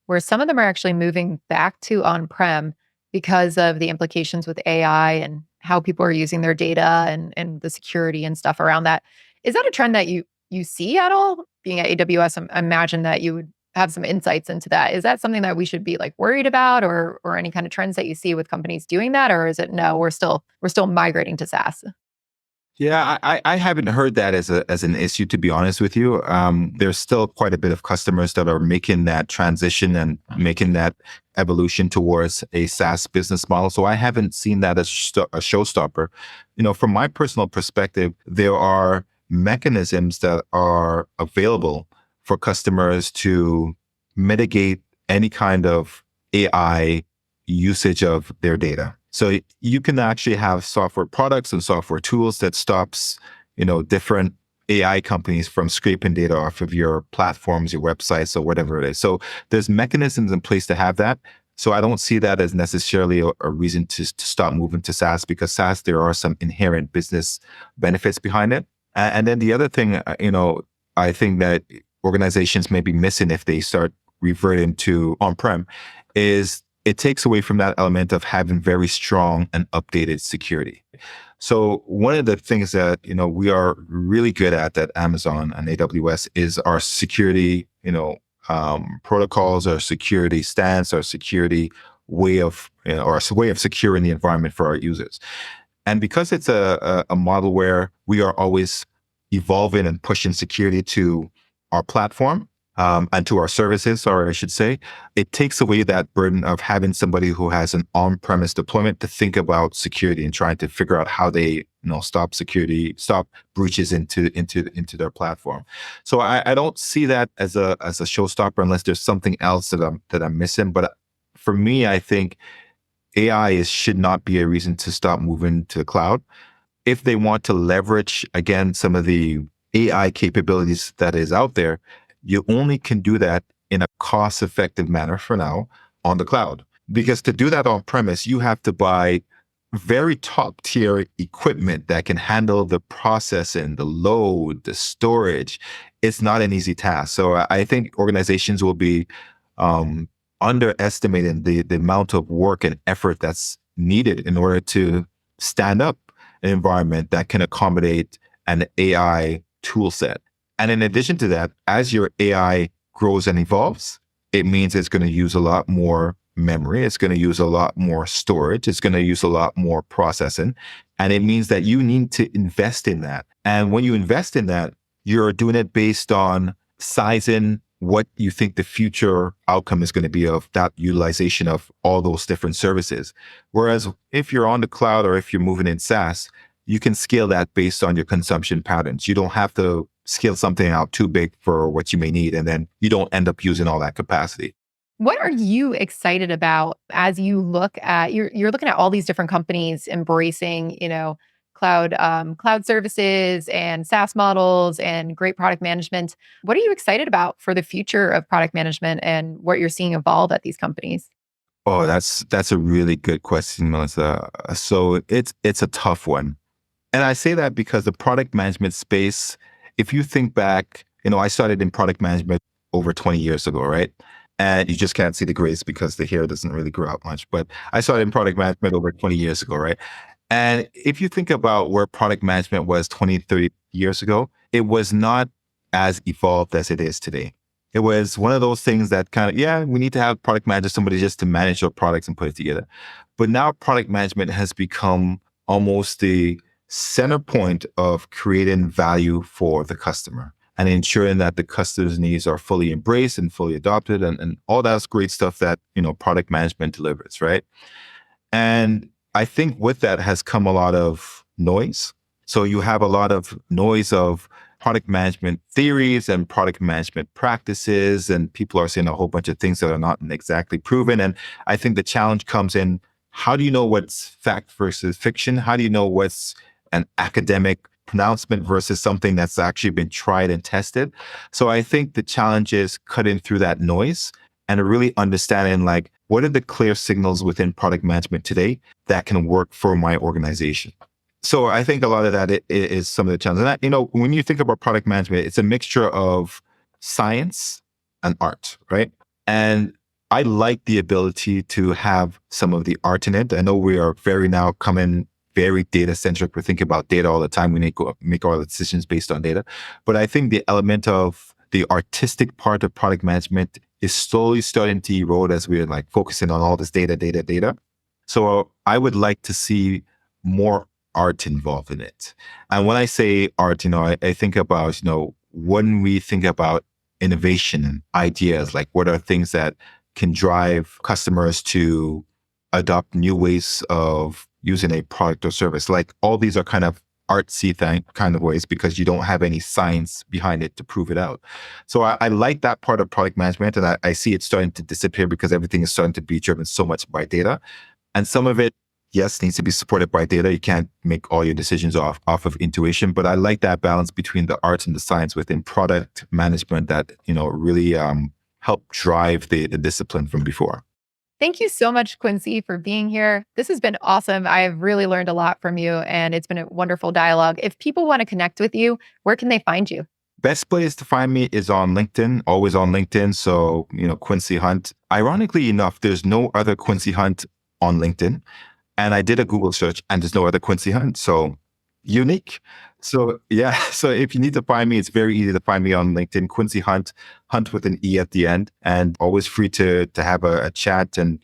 B: where some of them are actually moving back to on-prem because of the implications with AI and how people are using their data and the security and stuff around that. Is that a trend that you see at all? Being at AWS, I imagine that you would have some insights into that. Is that something that we should be worried about or any kind of trends that you see with companies doing that? Or is it, no, we're still migrating to SaaS?
C: Yeah, I haven't heard that as an issue, to be honest with you. There's still quite a bit of customers that are making that transition and making that evolution towards a SaaS business model. So I haven't seen that as a showstopper. From my personal perspective, there are mechanisms that are available for customers to mitigate any kind of AI usage of their data. So you can actually have software products and software tools that stops, different AI companies from scraping data off of your platforms, your websites, or whatever it is. So there's mechanisms in place to have that. So I don't see that as necessarily a reason to stop moving to SaaS, because SaaS, there are some inherent business benefits behind it. And then the other thing, I think that organizations may be missing if they start reverting to on-prem is it takes away from that element of having very strong and updated security. So one of the things that, we are really good at Amazon and AWS is our security, protocols, our security stance, our security way of, or a way of securing the environment for our users. And because it's a model where we are always evolving and pushing security to our platform, and to our services, or I should say, it takes away that burden of having somebody who has an on-premise deployment to think about security and trying to figure out how they, stop breaches into their platform. So I don't see that as a showstopper unless there's something else that I'm missing. But for me, I think AI should not be a reason to stop moving to the cloud. If they want to leverage, again, some of the AI capabilities that is out there, you only can do that in a cost-effective manner for now on the cloud. Because to do that on premise, you have to buy very top tier equipment that can handle the processing, the load, the storage. It's not an easy task. So I think organizations will be underestimating the amount of work and effort that's needed in order to stand up an environment that can accommodate an AI tool set. And in addition to that, as your AI grows and evolves, it means it's going to use a lot more memory. It's going to use a lot more storage. It's going to use a lot more processing. And it means that you need to invest in that. And when you invest in that, you're doing it based on sizing what you think the future outcome is going to be of that utilization of all those different services. Whereas if you're on the cloud or if you're moving in SaaS, you can scale that based on your consumption patterns. You don't have to scale something out too big for what you may need, and then you don't end up using all that capacity.
B: What are you excited about as you look at you're looking at all these different companies embracing, cloud services and SaaS models and great product management? What are you excited about for the future of product management and what you're seeing evolve at these companies?
C: Oh, that's a really good question, Melissa. So it's a tough one. And I say that because the product management space, if you think back, I started in product management over 20 years ago, right? And you just can't see the grace because the hair doesn't really grow out much. But I started in product management over 20 years ago, right? And if you think about where product management was 20, 30 years ago, it was not as evolved as it is today. It was one of those things that we need to have product manager, somebody just to manage your products and put it together. But now product management has become almost the center point of creating value for the customer and ensuring that the customer's needs are fully embraced and fully adopted and all that's great stuff that, product management delivers, right? And I think with that has come a lot of noise. So you have a lot of noise of product management theories and product management practices, and people are saying a whole bunch of things that are not exactly proven. And I think the challenge comes in, how do you know what's fact versus fiction? How do you know what's an academic pronouncement versus something that's actually been tried and tested? So I think the challenge is cutting through that noise and really understanding what are the clear signals within product management today that can work for my organization. So I think a lot of that is some of the challenges. And when you think about product management, it's a mixture of science and art, right? And I like the ability to have some of the art in it. I know we are very data centric. We think about data all the time. We make all the decisions based on data. But I think the element of the artistic part of product management is slowly starting to erode as we're focusing on all this data. So I would like to see more art involved in it. And when I say art, I think about, when we think about innovation and ideas, what are things that can drive customers to adopt new ways of using a product or service. All these are kind of artsy kind of ways because you don't have any science behind it to prove it out. So I like that part of product management, and I see it starting to disappear because everything is starting to be driven so much by data. And some of it, yes, needs to be supported by data. You can't make all your decisions off of intuition, but I like that balance between the art and the science within product management that, really help drive the discipline from before.
B: Thank you so much, Quincy, for being here. This has been awesome. I've really learned a lot from you, and it's been a wonderful dialogue. If people want to connect with you, where can they find you?
C: Best place to find me is on LinkedIn, always on LinkedIn. So, Quincy Hunte. Ironically enough, there's no other Quincy Hunte on LinkedIn. And I did a Google search and there's no other Quincy Hunte. So unique. So yeah. So if you need to find me, it's very easy to find me on LinkedIn, Quincy Hunte, Hunt with an E at the end, and always free to have a chat and,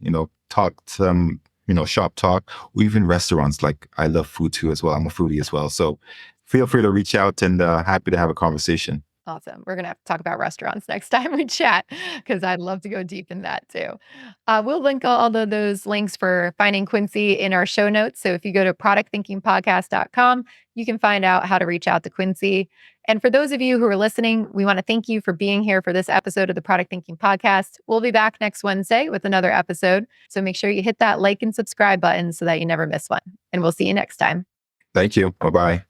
C: talk some, shop talk, or even restaurants. I love food too as well. I'm a foodie as well. So feel free to reach out and happy to have a conversation.
B: Awesome. We're going to have to talk about restaurants next time we chat because I'd love to go deep in that too. We'll link all of those links for finding Quincy in our show notes. So if you go to productthinkingpodcast.com, you can find out how to reach out to Quincy. And for those of you who are listening, we want to thank you for being here for this episode of the Product Thinking Podcast. We'll be back next Wednesday with another episode. So make sure you hit that like and subscribe button so that you never miss one. And we'll see you next time.
C: Thank you. Bye-bye.